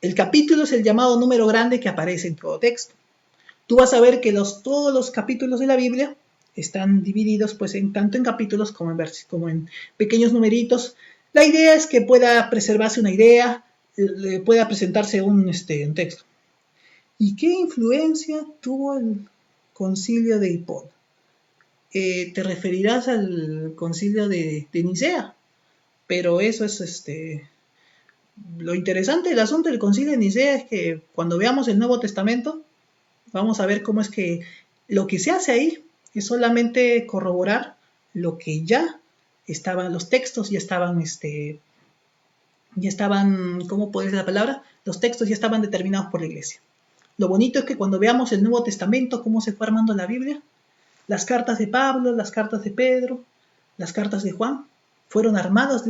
Speaker 1: El capítulo es el llamado número grande que aparece en todo texto. Tú vas a ver que todos los capítulos de la Biblia están divididos pues tanto en capítulos como en pequeños numeritos. La idea es que pueda preservarse una idea, pueda presentarse un texto. ¿Y qué influencia tuvo el concilio de Hipona? Te referirás al concilio de Nicea, pero eso es lo interesante del asunto del concilio de Nicea es que cuando veamos el Nuevo Testamento vamos a ver cómo es que lo que se hace ahí es solamente corroborar lo que ya estaban, los textos ya estaban, ¿cómo puede ser la palabra? Los textos ya estaban determinados por la iglesia. Lo bonito es que cuando veamos el Nuevo Testamento, cómo se fue armando la Biblia, las cartas de Pablo, las cartas de Pedro, las cartas de Juan, fueron armadas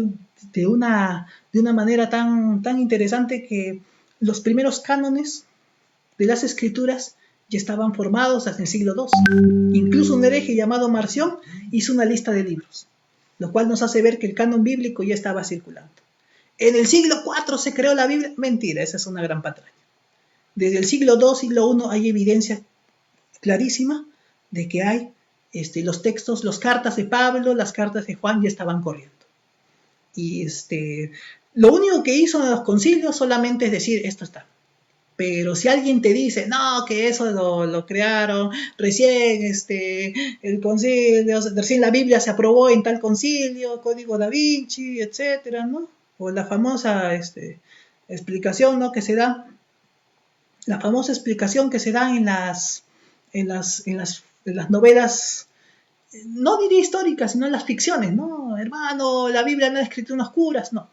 Speaker 1: de una manera tan interesante que los primeros cánones de las escrituras ya estaban formados hasta el siglo II. Incluso un hereje llamado Marción hizo una lista de libros, lo cual nos hace ver que el canon bíblico ya estaba circulando. En el siglo IV se creó la Biblia. Mentira, esa es una gran patraña. Desde el siglo II, siglo I hay evidencia clarísima de que hay los textos, las cartas de Pablo, las cartas de Juan ya estaban corriendo. Y lo único que hizo en los concilios solamente es decir, esto está. Pero si alguien te dice, no, que eso lo crearon recién, el concilio, recién la Biblia se aprobó en tal concilio, Código Da Vinci, etcétera, ¿no? O la famosa explicación, ¿no? Que se da, la famosa explicación que se da en las novelas, no diría históricas, sino en las ficciones, ¿no? Hermano, la Biblia no es escrito en oscuras, no.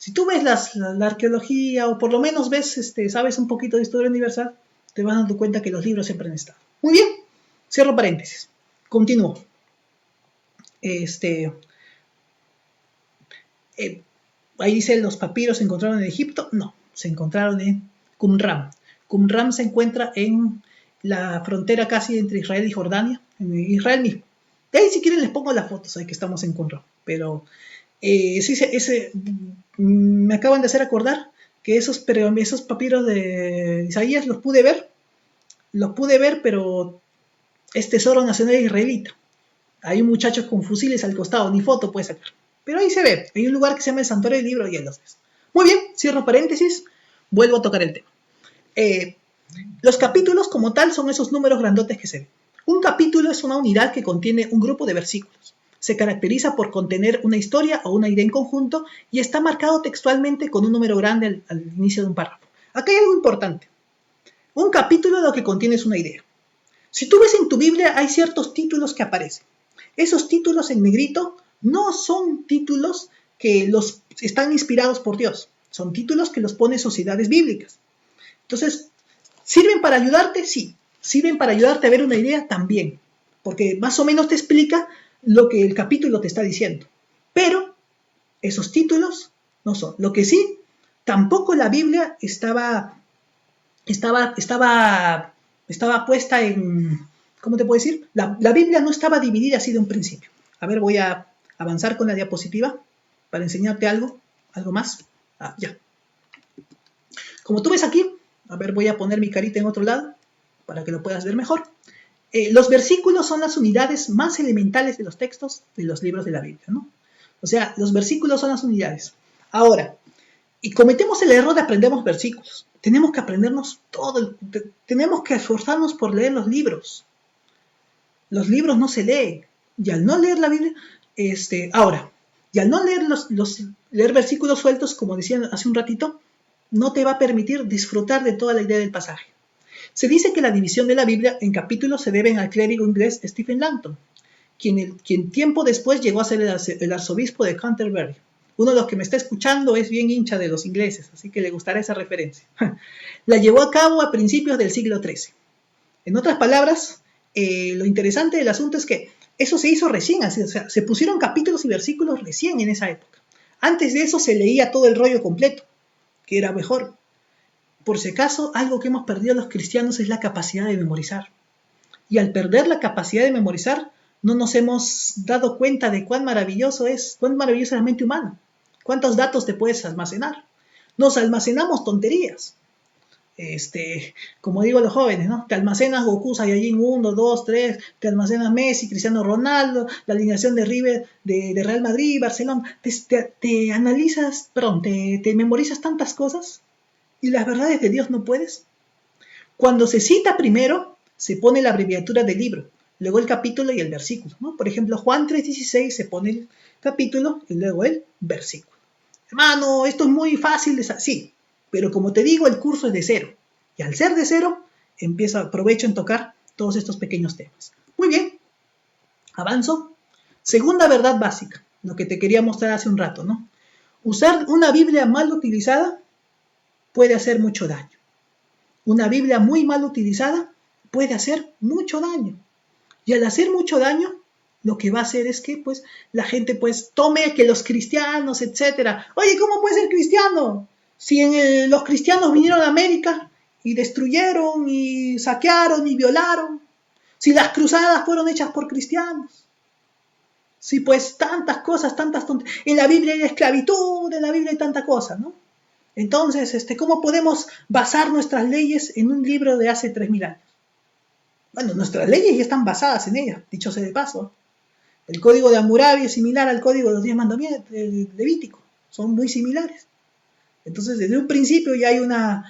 Speaker 1: Si tú ves la arqueología, o por lo menos ves, sabes un poquito de historia universal, te vas dando cuenta que los libros siempre han estado. Muy bien, cierro paréntesis. Continúo. Ahí dice, ¿los papiros se encontraron en Egipto? No, se encontraron en Qumran. Qumran se encuentra en la frontera casi entre Israel y Jordania, en Israel mismo. De ahí si quieren les pongo las fotos, ahí que estamos en Qumran. Pero me acaban de hacer acordar que esos papiros de Isaías los pude ver, pero es tesoro nacional israelita. Hay un muchacho con fusiles al costado, ni foto puede sacar. Pero ahí se ve, hay un lugar que se llama el Santuario del Libro y ahí los ves. Muy bien, cierro paréntesis, vuelvo a tocar el tema. Los capítulos como tal son esos números grandotes que se ven. Un capítulo es una unidad que contiene un grupo de versículos. Se caracteriza por contener una historia o una idea en conjunto y está marcado textualmente con un número grande al inicio de un párrafo. Acá hay algo importante. Un capítulo lo que contiene es una idea. Si tú ves en tu Biblia hay ciertos títulos que aparecen. Esos títulos en negrito no son títulos que los están inspirados por Dios. Son títulos que los pone sociedades bíblicas. Entonces, ¿sirven para ayudarte? Sí. ¿Sirven para ayudarte a ver una idea? También. Porque más o menos te explica lo que el capítulo te está diciendo. Pero esos títulos no son. Lo que sí, tampoco la Biblia estaba puesta en, ¿cómo te puedo decir? La Biblia no estaba dividida así de un principio. A ver, voy a avanzar con la diapositiva para enseñarte algo más. Ya. Como tú ves aquí, a ver, voy a poner mi carita en otro lado para que lo puedas ver mejor. Los versículos son las unidades más elementales de los textos de los libros de la Biblia, ¿no? O sea, los versículos son las unidades. Ahora, y cometemos el error de aprendemos versículos. Tenemos que aprendernos todo, tenemos que esforzarnos por leer los libros. Los libros no se leen. Y al no leer la Biblia, y al no leer leer versículos sueltos, como decía hace un ratito, no te va a permitir disfrutar de toda la idea del pasaje. Se dice que la división de la Biblia en capítulos se debe al clérigo inglés Stephen Langton, quien tiempo después llegó a ser el arzobispo de Canterbury. Uno de los que me está escuchando es bien hincha de los ingleses, así que le gustará esa referencia. La llevó a cabo a principios del siglo XIII. En otras palabras, lo interesante del asunto es que eso se hizo recién, así, o sea, se pusieron capítulos y versículos recién en esa época. Antes de eso se leía todo el rollo completo, que era mejor. Por si acaso, algo que hemos perdido los cristianos es la capacidad de memorizar. Y al perder la capacidad de memorizar, no nos hemos dado cuenta de cuán maravillosa es la mente humana. Cuántos datos te puedes almacenar. Nos almacenamos tonterías. Como digo a los jóvenes, ¿no? Te almacenas Goku, Saiyajin 1, 2, 3, te almacenas Messi, Cristiano Ronaldo, la alineación de River, de Real Madrid, Barcelona, te analizas, perdón, te memorizas tantas cosas y las verdades de Dios no puedes. Cuando se cita primero, se pone la abreviatura del libro, luego el capítulo y el versículo, ¿no? Por ejemplo, Juan 3:16 se pone el capítulo y luego el versículo. Hermano, esto es muy fácil de saber. Sí, pero como te digo, el curso es de cero. Y al ser de cero, aprovecho en tocar todos estos pequeños temas. Muy bien, avanzo. Segunda verdad básica, lo que te quería mostrar hace un rato, ¿no? Usar una Biblia mal utilizada puede hacer mucho daño. Una Biblia muy mal utilizada puede hacer mucho daño. Y al hacer mucho daño, lo que va a hacer es que pues la gente pues tome que los cristianos, etcétera. Oye, ¿cómo puede ser cristiano? Si los cristianos vinieron a América y destruyeron y saquearon y violaron. Si las cruzadas fueron hechas por cristianos. Si pues tantas cosas, en la Biblia hay esclavitud, en la Biblia hay tanta cosa, ¿no? Entonces, ¿cómo podemos basar nuestras leyes en un libro de hace 3000 años? Bueno, nuestras leyes ya están basadas en ellas, dicho sea de paso. El código de Hammurabi es similar al código de los 10 mandamientos, el Levítico, son muy similares. Entonces, desde un principio ya hay una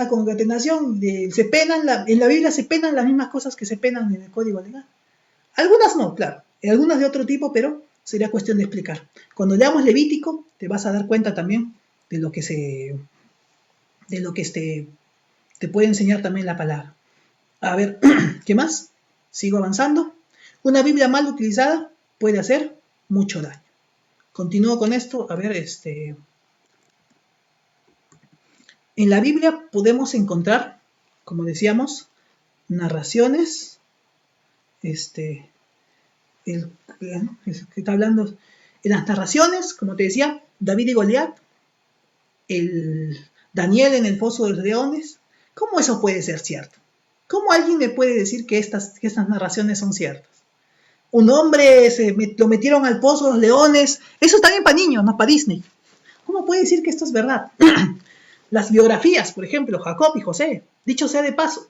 Speaker 1: concatenación, en la Biblia se penan las mismas cosas que se penan en el código legal. Algunas no, claro, algunas de otro tipo, pero sería cuestión de explicar. Cuando leamos Levítico, te vas a dar cuenta también de lo que te puede enseñar también la palabra. A ver, ¿qué más? Sigo avanzando. Una Biblia mal utilizada puede hacer mucho daño. Continúo con esto. A ver, en la Biblia podemos encontrar, como decíamos, narraciones, está hablando en las narraciones, como te decía, David y Goliat, Daniel en el foso de los leones. ¿Cómo eso puede ser cierto? ¿Cómo alguien me puede decir que estas narraciones son ciertas? Un hombre lo metieron al pozo de los leones. Eso está bien para niños, no para Disney. ¿Cómo puede decir que esto es verdad? Las biografías, por ejemplo, Jacob y José. Dicho sea de paso,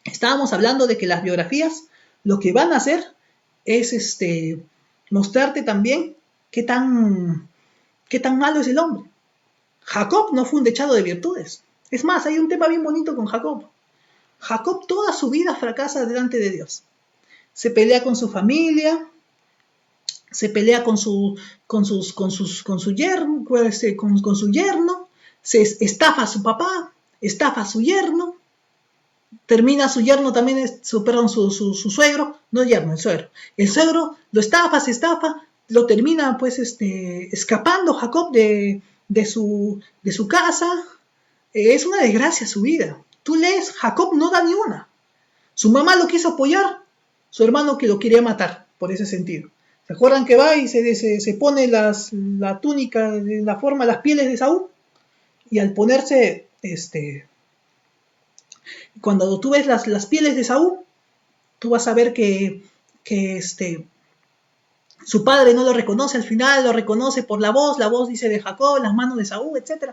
Speaker 1: estábamos hablando de que las biografías lo que van a hacer es mostrarte también qué tan malo es el hombre. Jacob no fue un dechado de virtudes. Es más, hay un tema bien bonito con Jacob. Jacob toda su vida fracasa delante de Dios. Se pelea con su familia, se pelea con su yerno, se estafa a su papá, estafa a su yerno, termina su yerno también, su suegro, no yerno, el suegro. El suegro lo estafa, lo termina pues escapando Jacob de su casa. Es una desgracia su vida. Tú lees, Jacob no da ni una. Su mamá lo quiso apoyar, su hermano que lo quería matar, por ese sentido. ¿Se acuerdan que va y se pone la túnica de la forma, las pieles de Saúl? Y al ponerse, cuando tú ves las pieles de Saúl, tú vas a ver que su padre no lo reconoce al final, lo reconoce por la voz dice de Jacob, las manos de Saúl, etc.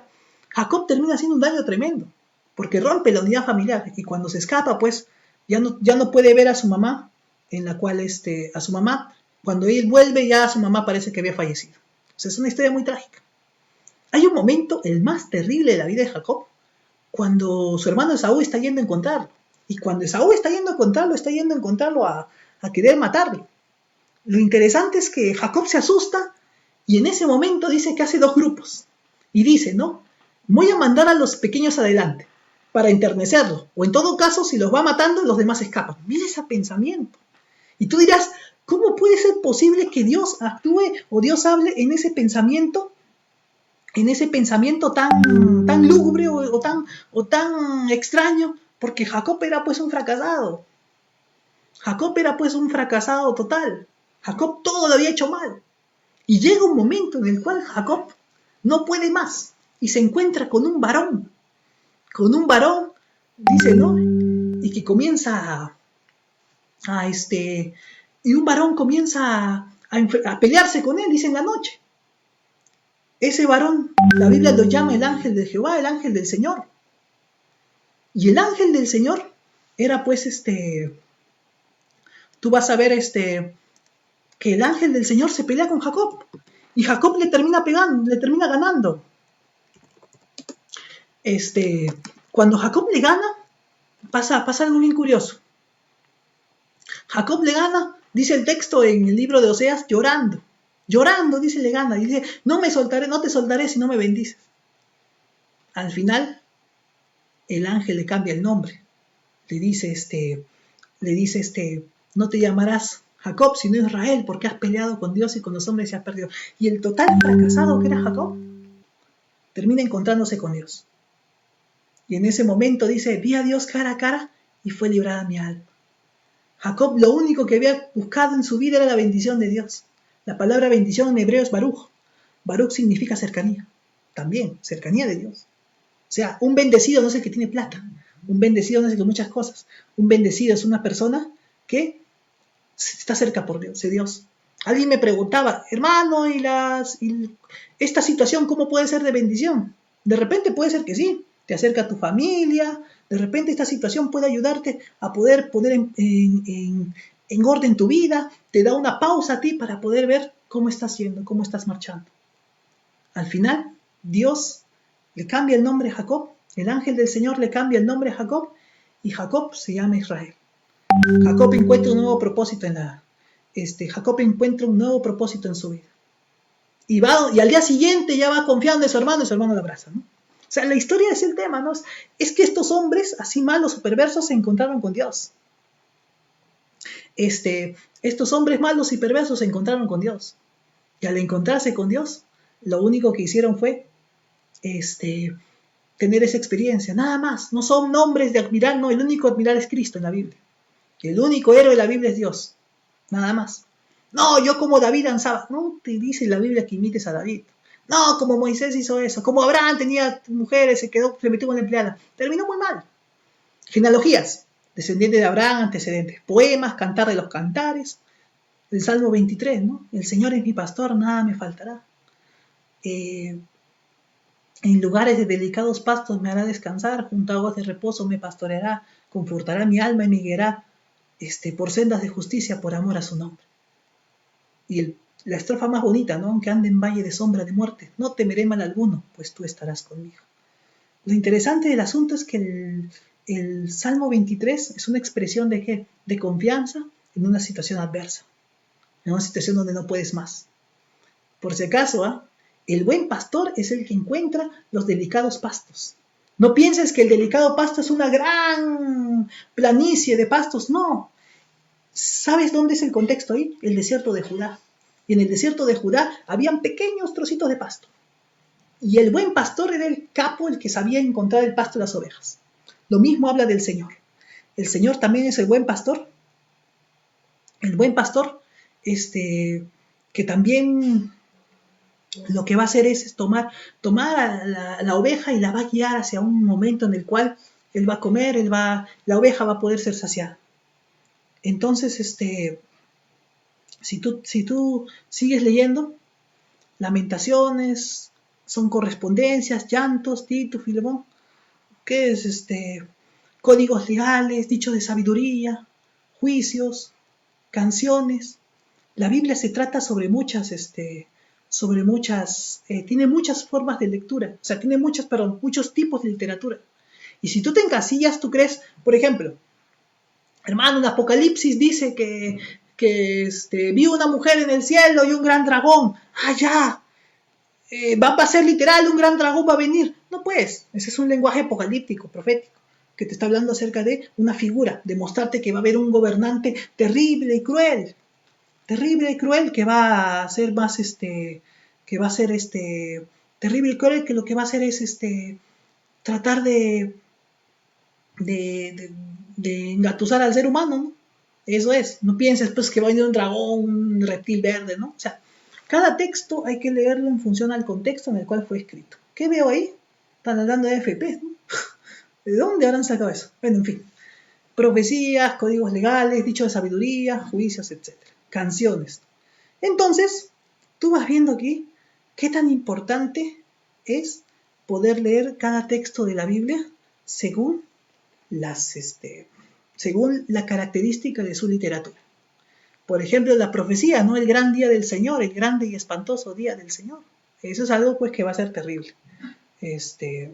Speaker 1: Jacob termina haciendo un daño tremendo, porque rompe la unidad familiar, y cuando se escapa, pues, ya no puede ver a su mamá, en la cual, a su mamá, cuando él vuelve, ya su mamá parece que había fallecido. O sea, es una historia muy trágica. Hay un momento, el más terrible de la vida de Jacob, cuando su hermano Esaú está yendo a encontrarlo. Y cuando Esaú está yendo a encontrarlo a querer matarlo. Lo interesante es que Jacob se asusta y en ese momento dice que hace dos grupos. Y dice, ¿no? Voy a mandar a los pequeños adelante para enternecerlos. O en todo caso, si los va matando, los demás escapan. Mira ese pensamiento. Y tú dirás, ¿cómo puede ser posible que Dios actúe o Dios hable en ese pensamiento tan lúgubre o tan extraño, porque Jacob era pues un fracasado. Jacob era pues un fracasado total. Jacob todo lo había hecho mal. Y llega un momento en el cual Jacob no puede más y se encuentra con un varón, dice, ¿no? Y que comienza y un varón comienza a pelearse con él, dice en la noche. Ese varón, la Biblia lo llama el ángel de Jehová, el ángel del Señor. Y el ángel del Señor era pues tú vas a ver que el ángel del Señor se pelea con Jacob. Y Jacob le termina pegando, le termina ganando. Cuando Jacob le gana, pasa algo bien curioso. Jacob le gana, dice el texto en el libro de Oseas, llorando. Llorando, dice, le gana. Dice, no te soltaré si no me bendices. Al final, el ángel le cambia el nombre. Le dice, no te llamarás Jacob, sino Israel, porque has peleado con Dios y con los hombres y has perdido. Y el total fracasado que era Jacob, termina encontrándose con Dios. Y en ese momento dice, vi a Dios cara a cara y fue librada mi alma. Jacob lo único que había buscado en su vida era la bendición de Dios. La palabra bendición en hebreo es Baruch. Baruch significa cercanía. También, cercanía de Dios. O sea, un bendecido no es el que tiene plata. Un bendecido no es el que muchas cosas. Un bendecido es una persona que está cerca por Dios, de Dios. Alguien me preguntaba, hermano, esta situación cómo puede ser de bendición? De repente puede ser que sí, te acerca a tu familia, de repente esta situación puede ayudarte a poder poner en orden tu vida, te da una pausa a ti para poder ver cómo estás yendo, cómo estás marchando. Al final, Dios le cambia el nombre a Jacob, el ángel del Señor le cambia el nombre a Jacob y Jacob se llama Israel. Jacob encuentra un nuevo propósito Jacob encuentra un nuevo propósito en su vida. Y al día siguiente ya va confiando en su hermano y su hermano lo abraza, ¿no? O sea, la historia es el tema, ¿no? Es que estos hombres, así malos o perversos, se encontraron con Dios. Estos hombres malos y perversos se encontraron con Dios. Y al encontrarse con Dios, lo único que hicieron fue tener esa experiencia, nada más. No son nombres de admirar, no, el único admirar es Cristo en la Biblia. El único héroe de la Biblia es Dios, nada más. No, yo como David danzaba. No te dice la Biblia que imites a David. No, como Moisés hizo eso. Como Abraham tenía mujeres, se metió con la empleada. Terminó muy mal. Genealogías. Descendiente de Abraham, antecedentes. Poemas, cantar de los cantares. El Salmo 23, ¿no? El Señor es mi pastor, nada me faltará. En lugares de delicados pastos me hará descansar. Junto a aguas de reposo me pastoreará. Confortará mi alma y me guiará por sendas de justicia por amor a su nombre. Y la estrofa más bonita, ¿no? Aunque ande en valle de sombra de muerte, no temeré mal alguno, pues tú estarás conmigo. Lo interesante del asunto es que el Salmo 23 es una expresión de ¿qué? De confianza en una situación adversa, en una situación donde no puedes más. Por si acaso, el buen pastor es el que encuentra los delicados pastos. No pienses que el delicado pasto es una gran planicie de pastos, no. ¿Sabes dónde es el contexto ahí? El desierto de Judá. Y en el desierto de Judá habían pequeños trocitos de pasto. Y el buen pastor era el capo, el que sabía encontrar el pasto de las ovejas. Lo mismo habla del Señor. El Señor también es el buen pastor. El buen pastor, que también lo que va a hacer es tomar a la oveja y la va a guiar hacia un momento en el cual él va a comer, la oveja va a poder ser saciada. Entonces, si tú sigues leyendo, Lamentaciones, son correspondencias, llantos, Tito, Filemón, ¿qué es códigos legales, dichos de sabiduría, juicios, canciones? La Biblia se trata sobre muchas, tiene muchas formas de lectura, o sea, tiene muchos tipos de literatura. Y si tú te encasillas, tú crees, por ejemplo, hermano, en Apocalipsis dice que vi una mujer en el cielo y un gran dragón. Ya, va a ser literal, un gran dragón va a venir. No, pues, ese es un lenguaje apocalíptico, profético, que te está hablando acerca de una figura, de mostrarte que va a haber un gobernante terrible y cruel, que va a ser más, terrible y cruel, que lo que va a hacer es tratar de de, de engatusar al ser humano, ¿no? Eso es, no pienses pues que va a venir un dragón, un reptil verde, ¿no? O sea, cada texto hay que leerlo en función al contexto en el cual fue escrito. ¿Qué veo ahí? Están hablando de FP, ¿no? ¿De dónde habrán sacado eso? Bueno, en fin. Profecías, códigos legales, dichos de sabiduría, juicios, etc. Canciones. Entonces, tú vas viendo aquí qué tan importante es poder leer cada texto de la Biblia según según la característica de su literatura. Por ejemplo, la profecía, ¿no? El gran día del Señor, el grande y espantoso día del Señor. Eso es algo pues que va a ser terrible. Este,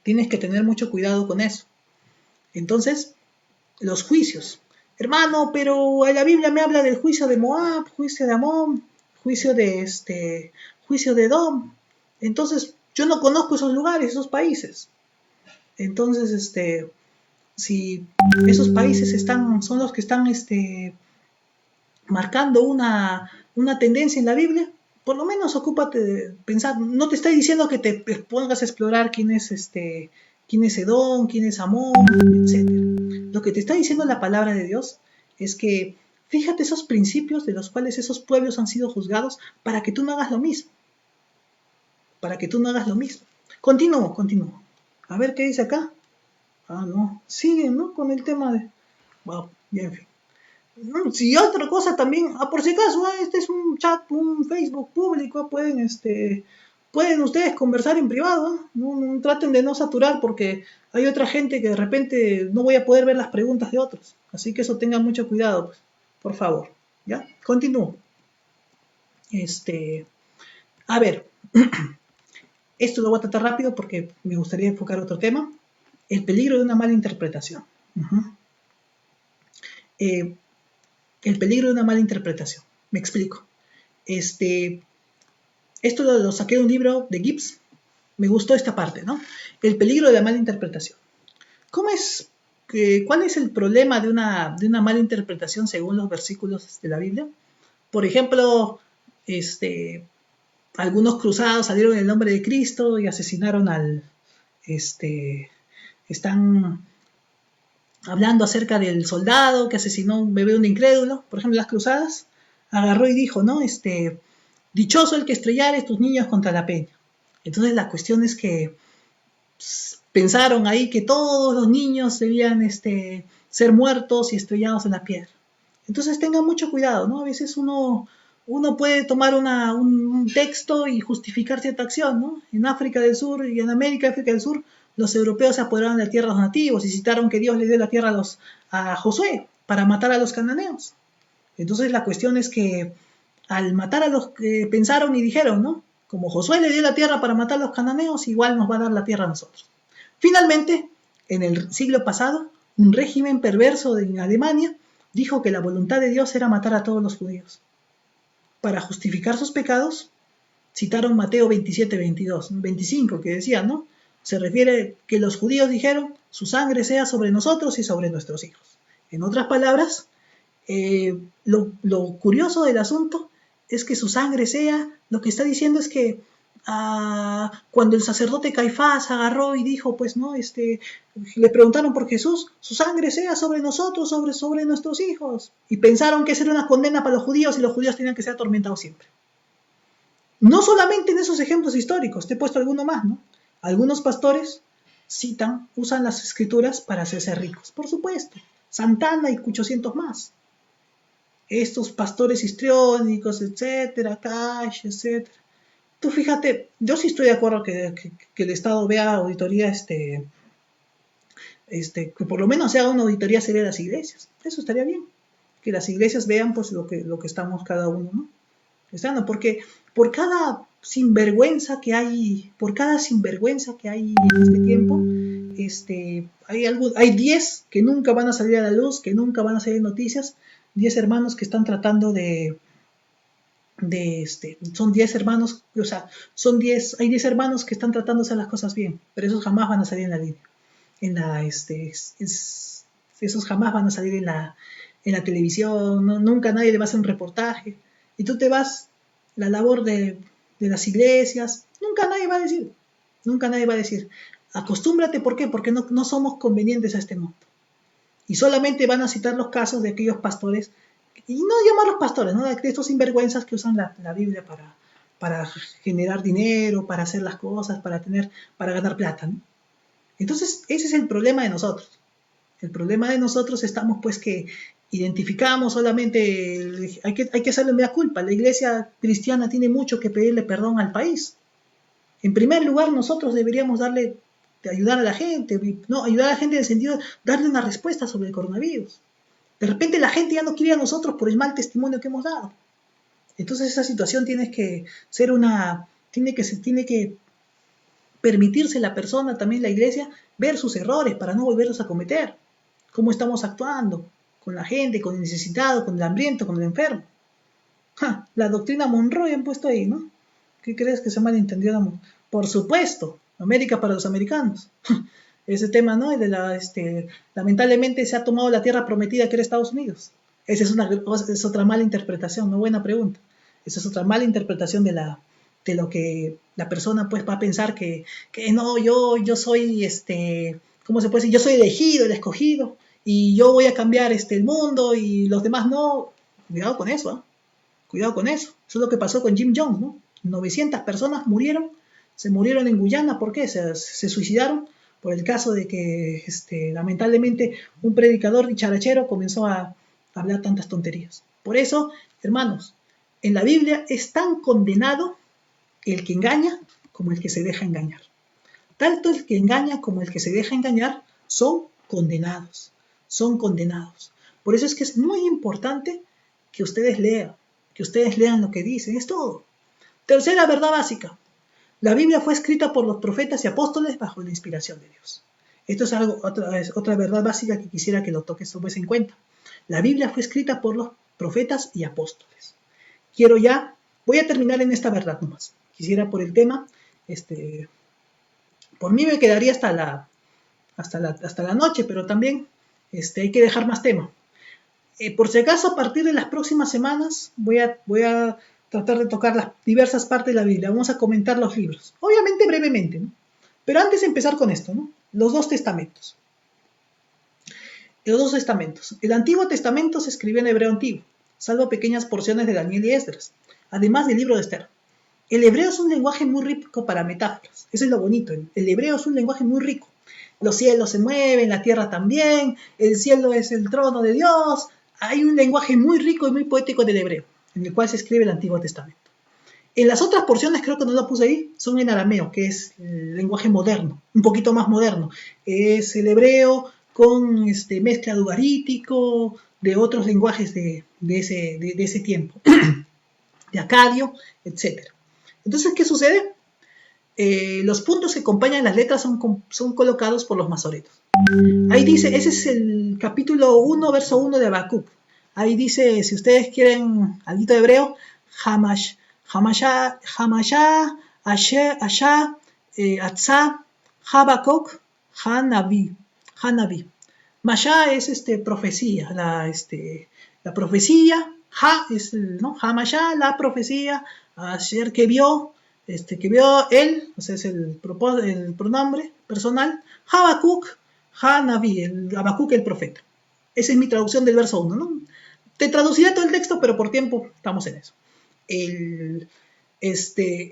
Speaker 1: tienes que tener mucho cuidado con eso. Entonces, los juicios. Hermano, pero la Biblia me habla del juicio de Moab, juicio de Amón, juicio de Edom. Entonces, yo no conozco esos lugares, esos países. Entonces, si esos países son los que están marcando una tendencia en la Biblia, por lo menos ocúpate de pensar. No te estoy diciendo que te pongas a explorar quién es Edom, quién es Amón, etc. Lo que te está diciendo la palabra de Dios es que fíjate esos principios de los cuales esos pueblos han sido juzgados para que tú no hagas lo mismo. Para que tú no hagas lo mismo. Continúo. A ver qué dice acá. Ah, no. Siguen, ¿no? Con el tema de... Wow, ya en fin. Si otra cosa también, por si acaso, este es un chat, un Facebook público, pueden ustedes conversar en privado, ¿no? Traten de no saturar porque hay otra gente que de repente no voy a poder ver las preguntas de otros, así que eso tengan mucho cuidado, pues, por favor, ¿ya? Continúo. A ver, esto lo voy a tratar rápido porque me gustaría enfocar otro tema, el peligro de una mala interpretación. El peligro de una mala interpretación. Me explico. Esto lo saqué de un libro de Gibbs. Me gustó esta parte, ¿no? El peligro de la mala interpretación. ¿Cuál es el problema de una mala interpretación según los versículos de la Biblia? Por ejemplo, algunos cruzados salieron en el nombre de Cristo y asesinaron están hablando acerca del soldado que asesinó a un bebé, un incrédulo. Por ejemplo, las cruzadas agarró y dijo, ¿no? Dichoso el que estrellare tus niños contra la peña. Entonces la cuestión es que pensaron ahí que todos los niños debían ser muertos y estrellados en la piedra. Entonces tengan mucho cuidado, ¿no? A veces uno puede tomar un texto y justificar cierta acción, ¿no? En África del Sur y en África del Sur, los europeos se apoderaron de la tierra a los nativos y citaron que Dios le dio la tierra a Josué para matar a los cananeos. Entonces la cuestión es que al matar a los que pensaron y dijeron, ¿no? Como Josué le dio la tierra para matar a los cananeos, igual nos va a dar la tierra a nosotros. Finalmente, en el siglo pasado, un régimen perverso en Alemania dijo que la voluntad de Dios era matar a todos los judíos. Para justificar sus pecados, citaron Mateo 27, 22, 25, que decía, ¿no? Se refiere que los judíos dijeron, su sangre sea sobre nosotros y sobre nuestros hijos. En otras palabras, lo curioso del asunto es que su sangre sea, lo que está diciendo es que cuando el sacerdote Caifás agarró y dijo, pues, ¿no? Le preguntaron por Jesús, su sangre sea sobre nosotros, sobre nuestros hijos. Y pensaron que esa era una condena para los judíos y los judíos tenían que ser atormentados siempre. No solamente en esos ejemplos históricos, te he puesto alguno más, ¿no? Algunos pastores usan las escrituras para hacerse ricos, por supuesto. Santana y 800 más. Estos pastores histriónicos, etcétera, Cash, etcétera. Tú fíjate, yo sí estoy de acuerdo que el Estado vea auditoría, que por lo menos se haga una auditoría seria de las iglesias. Eso estaría bien. Que las iglesias vean pues lo que estamos cada uno, ¿no? Porque por cada sinvergüenza que hay en este tiempo, hay 10 que nunca van a salir a la luz, que nunca van a salir en noticias, 10 hermanos que están tratando son 10 hermanos, o sea, hay 10 hermanos que están tratando de hacer las cosas bien, pero esos jamás van a salir en la línea, esos jamás van a salir en la televisión, no, nunca nadie le va a hacer un reportaje, y tú te vas, la labor de las iglesias, nunca nadie va a decir, Acostúmbrate, ¿por qué? Porque no somos convenientes a este mundo. Y solamente van a citar los casos de aquellos pastores, y no llamarlos pastores, ¿no? De estos sinvergüenzas que usan la Biblia para generar dinero, para hacer las cosas, para ganar plata, ¿no? Entonces, ese es el problema de nosotros. El problema de nosotros estamos pues que identificamos solamente, hay que hacerle mea culpa. La iglesia cristiana tiene mucho que pedirle perdón al país. En primer lugar, nosotros deberíamos ayudar a la gente, no, ayudar a la gente en el sentido de darle una respuesta sobre el coronavirus. De repente la gente ya no quiere a nosotros por el mal testimonio que hemos dado. Entonces esa situación tiene que ser tiene que permitirse la persona, también la iglesia, ver sus errores para no volverlos a cometer. Cómo estamos actuando con la gente, con el necesitado, con el hambriento, con el enfermo. La doctrina Monroe han puesto ahí, ¿no? ¿Qué crees que se malentendió? Por supuesto, América para los americanos. Ese tema, ¿no? Lamentablemente se ha tomado la tierra prometida que era Estados Unidos. Esa es otra mala interpretación, no buena pregunta. Esa es otra mala interpretación de lo que la persona pues va a pensar que no, yo soy, ¿cómo se puede decir? Yo soy elegido, el escogido, y yo voy a cambiar el mundo y los demás no. Cuidado con eso, ¿eh? Cuidado con eso. Eso es lo que pasó con Jim Jones, ¿no? 900 personas se murieron en Guyana, ¿por qué? Se suicidaron por el caso de que lamentablemente un predicador dicharachero comenzó a hablar tantas tonterías. Por eso, hermanos, en la Biblia es tan condenado el que engaña como el que se deja engañar. Tanto el que engaña como el que se deja engañar son condenados. Son condenados. Por eso es que es muy importante que ustedes lean lo que dicen, es todo. Tercera verdad básica. La Biblia fue escrita por los profetas y apóstoles bajo la inspiración de Dios. Esto es otra verdad básica que quisiera que lo tomes en cuenta. La Biblia fue escrita por los profetas y apóstoles. Voy a terminar en esta verdad nomás. Quisiera por el tema, por mí me quedaría hasta la noche, pero también hay que dejar más tema. Por si acaso, a partir de las próximas semanas voy a tratar de tocar las diversas partes de la Biblia. Vamos a comentar los libros. Obviamente brevemente, ¿no? Pero antes de empezar con esto, ¿no? Los dos testamentos. El Antiguo Testamento se escribió en hebreo antiguo, salvo pequeñas porciones de Daniel y Esdras, además del libro de Esther. El hebreo es un lenguaje muy rico para metáforas. Eso es lo bonito. El hebreo es un lenguaje muy rico. Los cielos se mueven, la tierra también, el cielo es el trono de Dios. Hay un lenguaje muy rico y muy poético del hebreo, en el cual se escribe el Antiguo Testamento. En las otras porciones, creo que no lo puse ahí, son en arameo, que es el lenguaje moderno, un poquito más moderno. Es el hebreo con mezcla de ugarítico, de otros lenguajes de ese tiempo, de acadio, etc. Entonces, ¿qué sucede? Los puntos que acompañan las letras son colocados por los masoretos. Ahí dice, ese es el capítulo 1, verso 1 de Habacuc. Ahí dice, si ustedes quieren algo de hebreo, Hamasha, Asha, Atza, Habacuc, Hanabi. Masha es profecía, la profecía, es ¿no? Hamasha, la profecía, Asher que vio él, o sea, es el pronombre personal, Habacuc, Hanabi, Habacuc el profeta. Esa es mi traducción del verso 1, ¿no? Te traduciré todo el texto, pero por tiempo estamos en eso.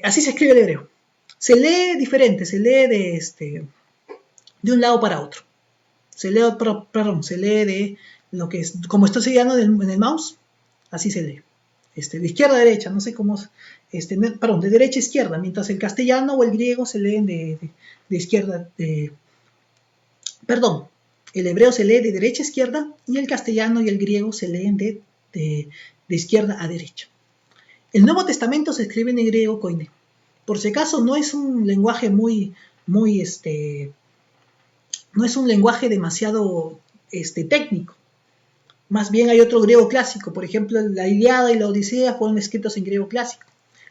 Speaker 1: Así se escribe el hebreo. Se lee diferente, se lee de un lado para otro. Se lee de lo que es, como estoy siguiendo en el mouse, así se lee. De izquierda a derecha, no sé cómo, de derecha a izquierda, mientras el castellano o el griego se leen de izquierda, el hebreo se lee de derecha a izquierda y el castellano y el griego se leen de izquierda a derecha. El Nuevo Testamento se escribe en el griego koiné. Por si acaso no es un lenguaje no es un lenguaje demasiado técnico. Más bien hay otro griego clásico, por ejemplo, la Ilíada y la Odisea fueron escritos en griego clásico.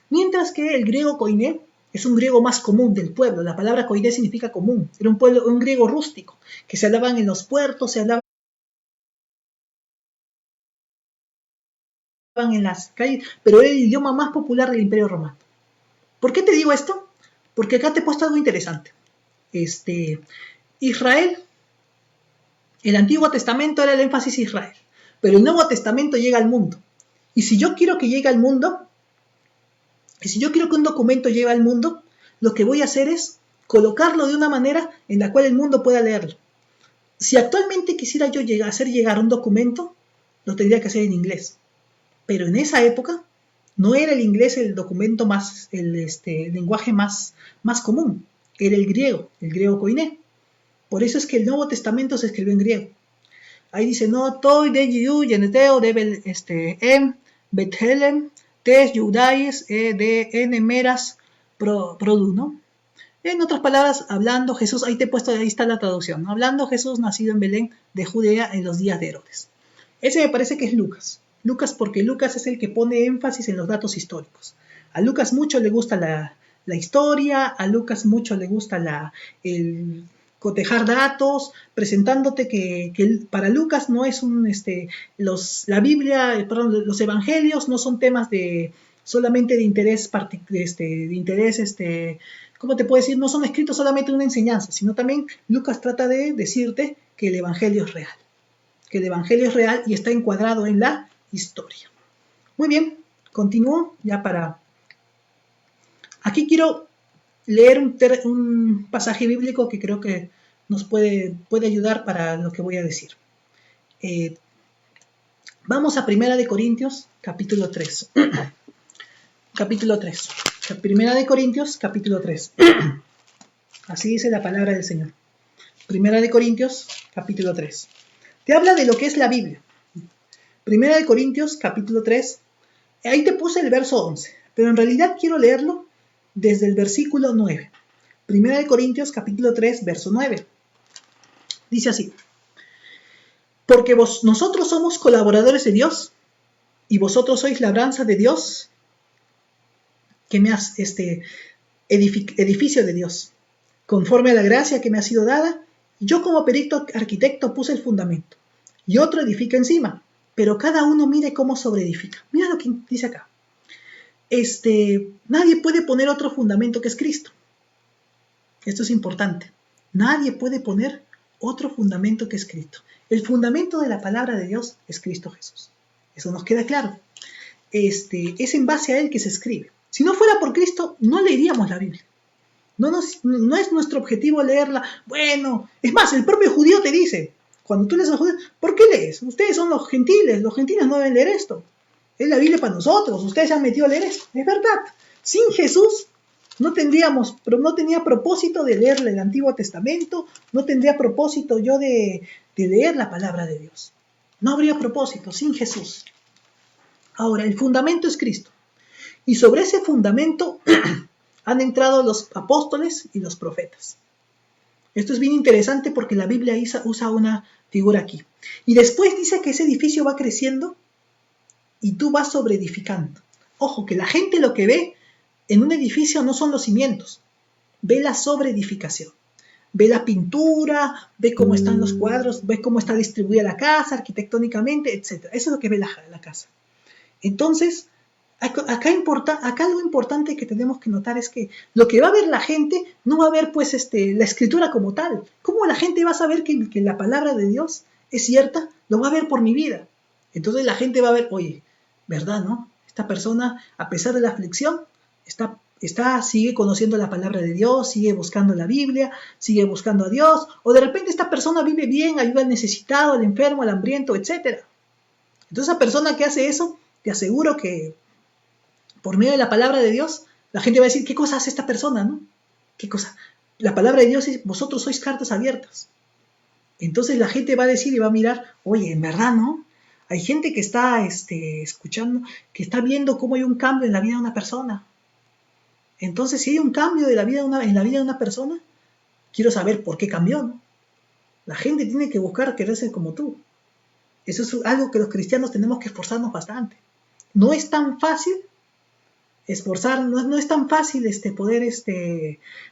Speaker 1: Mientras que el griego koiné es un griego más común del pueblo. La palabra koiné significa común. Era un griego rústico, que se hablaban en los puertos, se hablaban en las calles, pero era el idioma más popular del Imperio Romano. ¿Por qué te digo esto? Porque acá te he puesto algo interesante. Israel, el Antiguo Testamento era el énfasis Israel, pero el Nuevo Testamento llega al mundo. Y si yo quiero que llegue al mundo, y si yo quiero que un documento llegue al mundo, lo que voy a hacer es colocarlo de una manera en la cual el mundo pueda leerlo. Si actualmente quisiera yo hacer llegar un documento, lo tendría que hacer en inglés. Pero en esa época no era el inglés el documento más, el lenguaje más común. Era el griego koiné. Por eso es que el Nuevo Testamento se escribió en griego. Ahí dice, no, toi de Yidu, yeneteo, debel, Bethelem, tes, Yudais, de enemeras, produ, ¿no? En otras palabras, hablando Jesús, ahí está la traducción, ¿no? Hablando Jesús nacido en Belén de Judea en los días de Herodes. Ese me parece que es Lucas. Lucas porque Lucas es el que pone énfasis en los datos históricos. A Lucas mucho le gusta la historia, a Lucas mucho le gusta el cotejar datos, presentándote que para Lucas no es la Biblia, perdón, los evangelios no son temas solamente de interés, ¿cómo te puedo decir? No son escritos solamente en una enseñanza, sino también Lucas trata de decirte que el evangelio es real. Que el evangelio es real y está encuadrado en la historia. Muy bien, continúo ya para... Aquí quiero leer un pasaje bíblico que creo que nos puede ayudar para lo que voy a decir. Vamos a 1 Corintios, capítulo 3. Capítulo 3. 1 Corintios, capítulo 3. Así dice la palabra del Señor. 1 Corintios, capítulo 3. Te habla de lo que es la Biblia. 1 Corintios, capítulo 3. Ahí te puse el verso 11, pero en realidad quiero leerlo desde el versículo 9. 1 Corintios, capítulo 3, verso 9. Dice así. Porque nosotros somos colaboradores de Dios y vosotros sois labranza de Dios, que me has, edificio de Dios, conforme a la gracia que me ha sido dada. Yo como perito arquitecto puse el fundamento y otro edifica encima, pero cada uno mire cómo sobreedifica. Mira lo que dice acá. Nadie puede poner otro fundamento que es Cristo. Esto es importante. Nadie puede poner otro fundamento que es Cristo. El fundamento de la palabra de Dios es Cristo Jesús. Eso nos queda claro. Es en base a Él que se escribe. Si no fuera por Cristo, no leeríamos la Biblia. No es nuestro objetivo leerla. Bueno, es más, el propio judío te dice, cuando tú lees a los judíos, ¿por qué lees? Ustedes son los gentiles no deben leer esto. Es la Biblia para nosotros, ustedes se han metido a leer esto. Es verdad, sin Jesús no tenía propósito de leer el Antiguo Testamento, no tendría propósito yo de leer la palabra de Dios. No habría propósito sin Jesús. Ahora, el fundamento es Cristo. Y sobre ese fundamento han entrado los apóstoles y los profetas. Esto es bien interesante porque la Biblia usa una figura aquí. Y después dice que ese edificio va creciendo y tú vas sobreedificando. Ojo, que la gente lo que ve en un edificio no son los cimientos, ve la sobreedificación. Ve la pintura, ve cómo están los cuadros, ve cómo está distribuida la casa arquitectónicamente, etc. Eso es lo que ve la casa. Entonces, acá algo importante que tenemos que notar es que lo que va a ver la gente no va a ver pues la escritura como tal. ¿Cómo la gente va a saber que la palabra de Dios es cierta? Lo va a ver por mi vida. Entonces la gente va a ver, oye, ¿verdad, no? Esta persona, a pesar de la aflicción, sigue conociendo la palabra de Dios, sigue buscando la Biblia, sigue buscando a Dios, o de repente esta persona vive bien, ayuda al necesitado, al enfermo, al hambriento, etc. Entonces esa persona que hace eso, te aseguro que por medio de la palabra de Dios, la gente va a decir, ¿qué cosa hace esta persona, no? ¿Qué cosa? La palabra de Dios es, vosotros sois cartas abiertas. Entonces la gente va a decir y va a mirar, oye, en verdad, ¿no? Hay gente que está escuchando, que está viendo cómo hay un cambio en la vida de una persona. Entonces, si hay un cambio en la vida de una persona, quiero saber por qué cambió, ¿no? La gente tiene que buscar querer ser como tú. Eso es algo que los cristianos tenemos que esforzarnos bastante. No es tan fácil no es tan fácil poder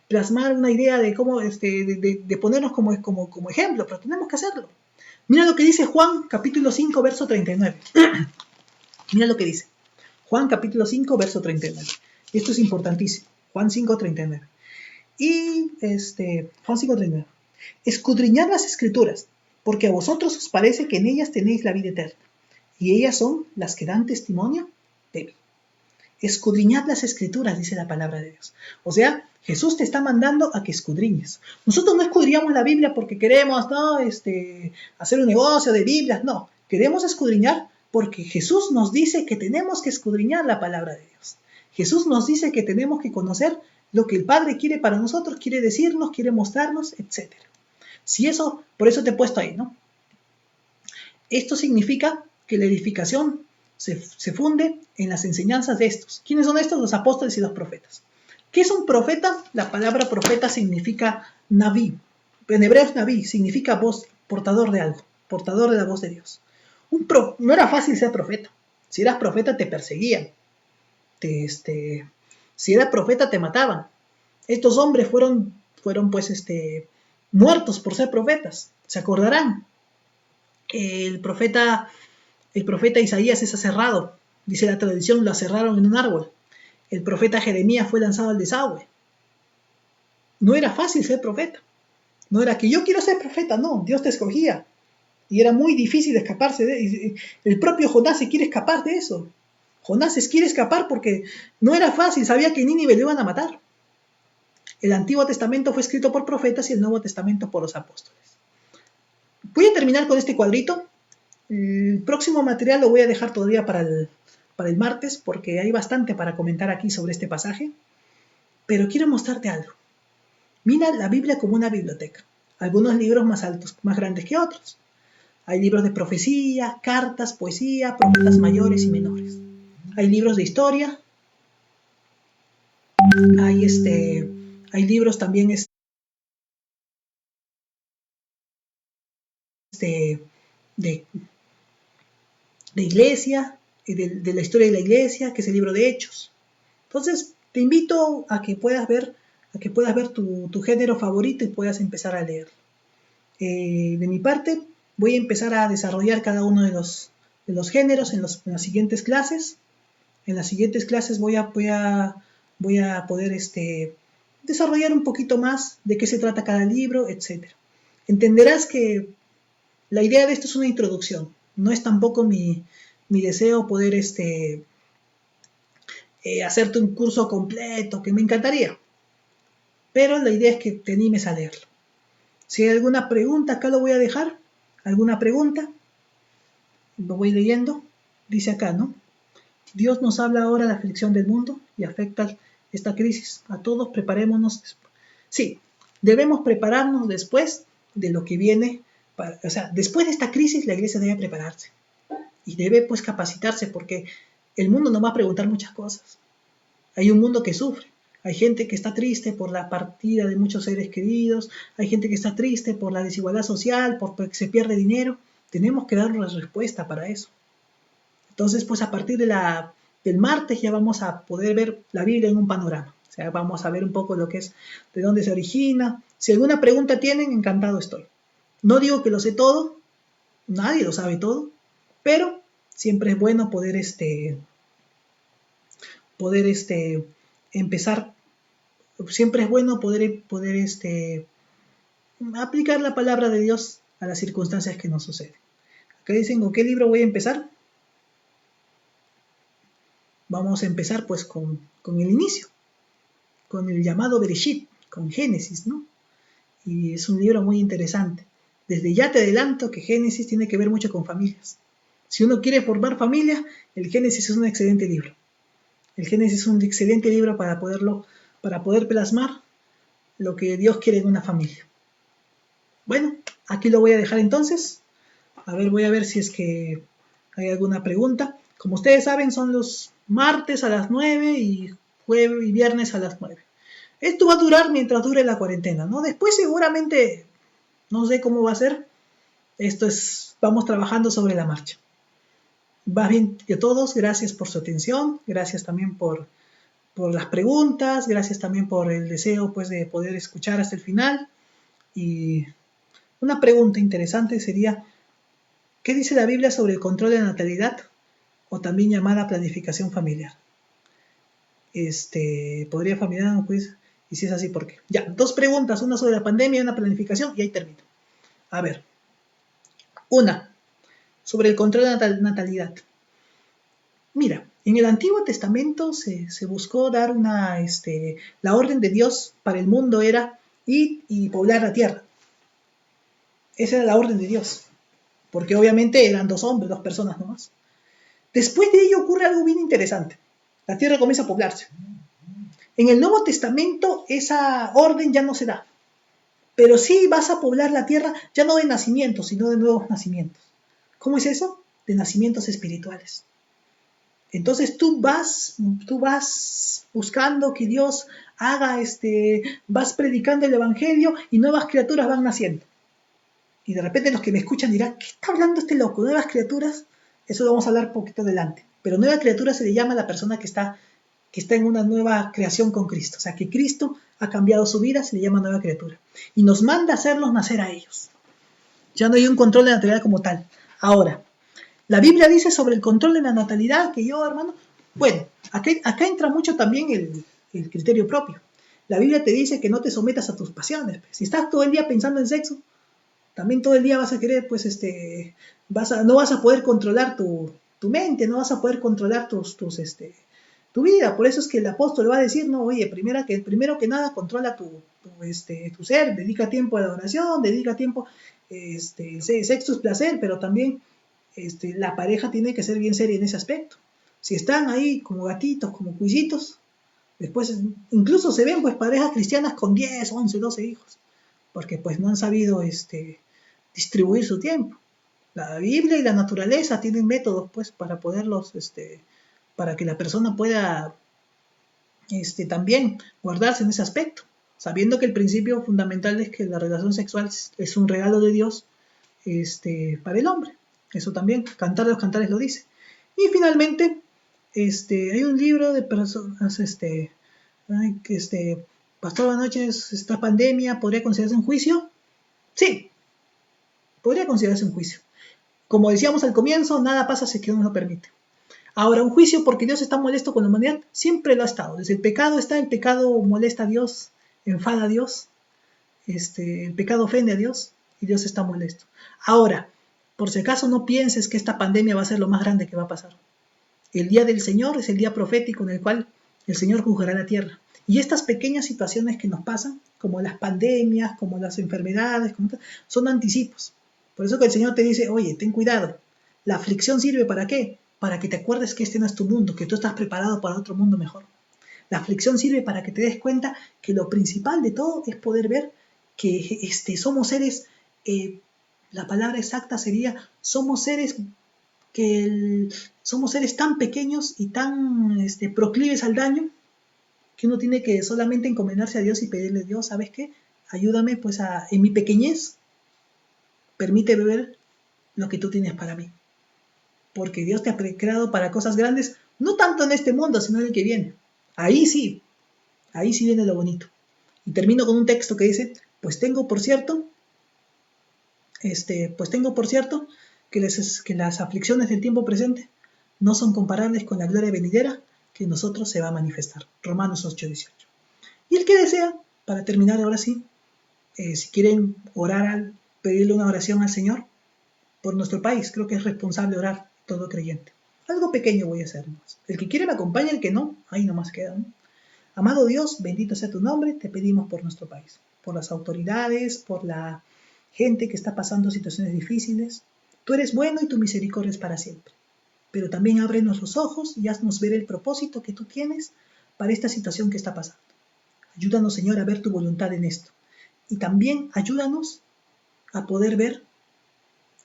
Speaker 1: plasmar una idea de cómo de ponernos como ejemplo, pero tenemos que hacerlo. Mira lo que dice Juan capítulo 5 verso 39. Mira lo que dice Juan capítulo 5 verso 39. Esto es importantísimo. Juan 5, 39. Y Juan 5:39. Escudriñad las escrituras, porque a vosotros os parece que en ellas tenéis la vida eterna, y ellas son las que dan testimonio de mí. Escudriñad las escrituras, dice la palabra de Dios. O sea, Jesús te está mandando a que escudriñes. Nosotros no escudriñamos la Biblia porque queremos, ¿no? Hacer un negocio de Biblias. No, queremos escudriñar porque Jesús nos dice que tenemos que escudriñar la palabra de Dios. Jesús nos dice que tenemos que conocer lo que el Padre quiere para nosotros, quiere decirnos, quiere mostrarnos, etc. Si eso, por eso te he puesto ahí, ¿no? Esto significa que la edificación se funde en las enseñanzas de estos. ¿Quiénes son estos? Los apóstoles y los profetas. ¿Qué es un profeta? La palabra profeta significa naví. En hebreo es naví, significa voz, portador de algo, portador de la voz de Dios. No era fácil ser profeta. Si eras profeta te perseguían. Si eras profeta te mataban. Estos hombres fueron pues muertos por ser profetas. ¿Se acordarán? El profeta Isaías es aserrado. Dice la tradición, lo aserraron en un árbol. El profeta Jeremías fue lanzado al desagüe. No era fácil ser profeta. No era que yo quiero ser profeta, no, Dios te escogía. Y era muy difícil escaparse de el propio Jonás se quiere escapar de eso. Jonás se quiere escapar porque no era fácil, sabía que en Nínive lo iban a matar. El Antiguo Testamento fue escrito por profetas y el Nuevo Testamento por los apóstoles. Voy a terminar con este cuadrito. El próximo material lo voy a dejar todavía para el martes porque hay bastante para comentar aquí sobre este pasaje. Pero quiero mostrarte algo. Mira la Biblia como una biblioteca. Algunos libros más altos, más grandes que otros. Hay libros de profecía, cartas, poesía, profetas mayores y menores. Hay libros de historia. Hay libros también de iglesia, de la historia de la iglesia, que es el libro de Hechos. Entonces, te invito a que puedas ver tu género favorito y puedas empezar a leer. De mi parte, voy a empezar a desarrollar cada uno de los géneros en las siguientes clases. En las siguientes clases voy a poder desarrollar un poquito más de qué se trata cada libro, etc. Entenderás que la idea de esto es una introducción. No es tampoco mi deseo poder hacerte un curso completo, que me encantaría. Pero la idea es que te animes a leerlo. Si hay alguna pregunta, acá lo voy a dejar. ¿Alguna pregunta? Lo voy leyendo. Dice acá, ¿no? Dios nos habla ahora de la aflicción del mundo y afecta esta crisis. A todos preparémonos. Sí, debemos prepararnos después de lo que viene. Después de esta crisis la iglesia debe prepararse. Y debe pues capacitarse porque el mundo nos va a preguntar muchas cosas. Hay un mundo que sufre. Hay gente que está triste por la partida de muchos seres queridos. Hay gente que está triste por la desigualdad social, porque se pierde dinero. Tenemos que dar una respuesta para eso. Entonces, pues a partir del martes ya vamos a poder ver la Biblia en un panorama. O sea, vamos a ver un poco lo que es, de dónde se origina. Si alguna pregunta tienen, encantado estoy. No digo que lo sé todo, nadie lo sabe todo, pero siempre es bueno poder empezar. Siempre es bueno poder aplicar la palabra de Dios a las circunstancias que nos suceden. Acá dicen, ¿con qué libro voy a empezar? Vamos a empezar pues con el inicio, con el llamado Bereshit, con Génesis, ¿no? Y es un libro muy interesante. Desde ya te adelanto que Génesis tiene que ver mucho con familias. Si uno quiere formar familia, el Génesis es un excelente libro. El Génesis es un excelente libro para poder plasmar lo que Dios quiere en una familia. Bueno, aquí lo voy a dejar entonces. Voy a ver si es que hay alguna pregunta. Como ustedes saben, son los martes a las 9 y jueves y viernes a las 9. Esto va a durar mientras dure la cuarentena, ¿no? Después seguramente, no sé cómo va a ser. Vamos trabajando sobre la marcha. Va bien a todos, gracias por su atención, gracias también por las preguntas, gracias también por el deseo pues de poder escuchar hasta el final. Y una pregunta interesante sería, ¿qué dice la Biblia sobre el control de la natalidad? O también llamada planificación familiar. Podría familiar, pues, Y si es así, ¿por qué? Ya, 2 preguntas, una sobre la pandemia, una planificación, y ahí termino. A ver, una, sobre el control de la natalidad. Mira, en el Antiguo Testamento se buscó dar la orden de Dios para el mundo era ir y poblar la tierra. Esa era la orden de Dios, porque obviamente eran 2 hombres, 2 personas nomás. Después de ello ocurre algo bien interesante. La tierra comienza a poblarse. En el Nuevo Testamento esa orden ya no se da, pero sí vas a poblar la tierra ya no de nacimientos, sino de nuevos nacimientos. ¿Cómo es eso? De nacimientos espirituales. Entonces tú vas buscando que Dios haga vas predicando el evangelio y nuevas criaturas van naciendo. Y de repente los que me escuchan dirán, ¿qué está hablando este loco? ¿Nuevas criaturas? Eso lo vamos a hablar un poquito adelante. Pero nueva criatura se le llama a la persona que está en una nueva creación con Cristo. O sea, que Cristo ha cambiado su vida, se le llama nueva criatura. Y nos manda a hacerlos nacer a ellos. Ya no hay un control de la natalidad como tal. Ahora, la Biblia dice sobre el control de la natalidad que yo, hermano, bueno, acá entra mucho también el criterio propio. La Biblia te dice que no te sometas a tus pasiones. Si estás todo el día pensando en sexo, también todo el día vas a querer, pues, no vas a poder controlar tu mente, no vas a poder controlar tu vida. Por eso es que el apóstol va a decir, no, oye, primero que nada, controla tu ser, dedica tiempo a la oración, dedica tiempo, sexo es placer, pero también la pareja tiene que ser bien seria en ese aspecto. Si están ahí como gatitos, como cuisitos, después incluso se ven pues parejas cristianas con 10, 11, 12 hijos, porque pues no han sabido distribuir su tiempo. La Biblia y la naturaleza tienen métodos pues para poderlos, para que la persona pueda también guardarse en ese aspecto, sabiendo que el principio fundamental es que la relación sexual es un regalo de Dios para el hombre. Eso también, Cantar de los Cantares lo dice. Y finalmente, hay un libro de personas, Pastor, buenas noches, esta pandemia podría considerarse un juicio. Sí, podría considerarse un juicio. Como decíamos al comienzo, nada pasa si Dios no lo permite. Ahora, un juicio porque Dios está molesto con la humanidad, siempre lo ha estado. Desde el pecado molesta a Dios, enfada a Dios, el pecado ofende a Dios y Dios está molesto. Ahora, por si acaso no pienses que esta pandemia va a ser lo más grande que va a pasar. El día del Señor es el día profético en el cual el Señor juzgará la tierra. Y estas pequeñas situaciones que nos pasan, como las pandemias, como las enfermedades, son anticipos. Por eso que el Señor te dice, oye, ten cuidado. La aflicción sirve ¿para qué? Para que te acuerdes que este no es tu mundo, que tú estás preparado para otro mundo mejor. La aflicción sirve para que te des cuenta que lo principal de todo es poder ver que somos seres, la palabra exacta sería, somos seres somos seres tan pequeños y tan proclives al daño que uno tiene que solamente encomendarse a Dios y pedirle, Dios, ¿sabes qué? Ayúdame pues en mi pequeñez, permíteme ver lo que tú tienes para mí. Porque Dios te ha creado para cosas grandes, no tanto en este mundo, sino en el que viene. Ahí sí viene lo bonito. Y termino con un texto que dice, pues tengo por cierto que las aflicciones del tiempo presente no son comparables con la gloria venidera que en nosotros se va a manifestar. Romanos 8:18. Y el que desea, para terminar ahora sí, si quieren orar, pedirle una oración al Señor por nuestro país, creo que es responsable orar todo creyente. Algo pequeño voy a hacer más. El que quiere me acompaña, el que no, ahí nomás queda, ¿no? Amado Dios, bendito sea tu nombre, te pedimos por nuestro país, por las autoridades, por la gente que está pasando situaciones difíciles. Tú eres bueno y tu misericordia es para siempre. Pero también ábrenos los ojos y haznos ver el propósito que tú tienes para esta situación que está pasando. Ayúdanos, Señor, a ver tu voluntad en esto. Y también ayúdanos a poder ver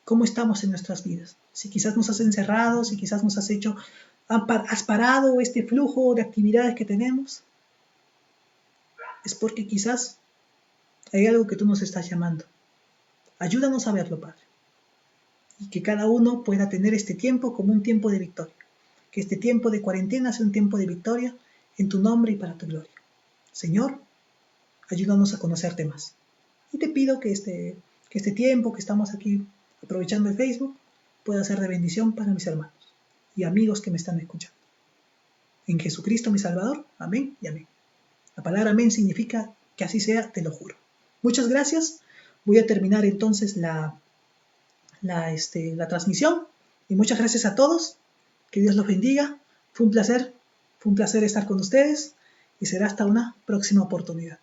Speaker 1: cómo estamos en nuestras vidas. Si quizás nos has encerrado, si quizás nos has parado este flujo de actividades que tenemos, es porque quizás hay algo que tú nos estás llamando. Ayúdanos a verlo, Padre. Y que cada uno pueda tener este tiempo como un tiempo de victoria. Que este tiempo de cuarentena sea un tiempo de victoria en tu nombre y para tu gloria. Señor, ayúdanos a conocerte más. Y te pido que este tiempo que estamos aquí aprovechando el Facebook pueda ser de bendición para mis hermanos y amigos que me están escuchando. En Jesucristo mi Salvador. Amén y amén. La palabra amén significa que así sea, te lo juro. Muchas gracias. Voy a terminar entonces la transmisión. Y muchas gracias a todos. Que Dios los bendiga. Fue un placer estar con ustedes y será hasta una próxima oportunidad.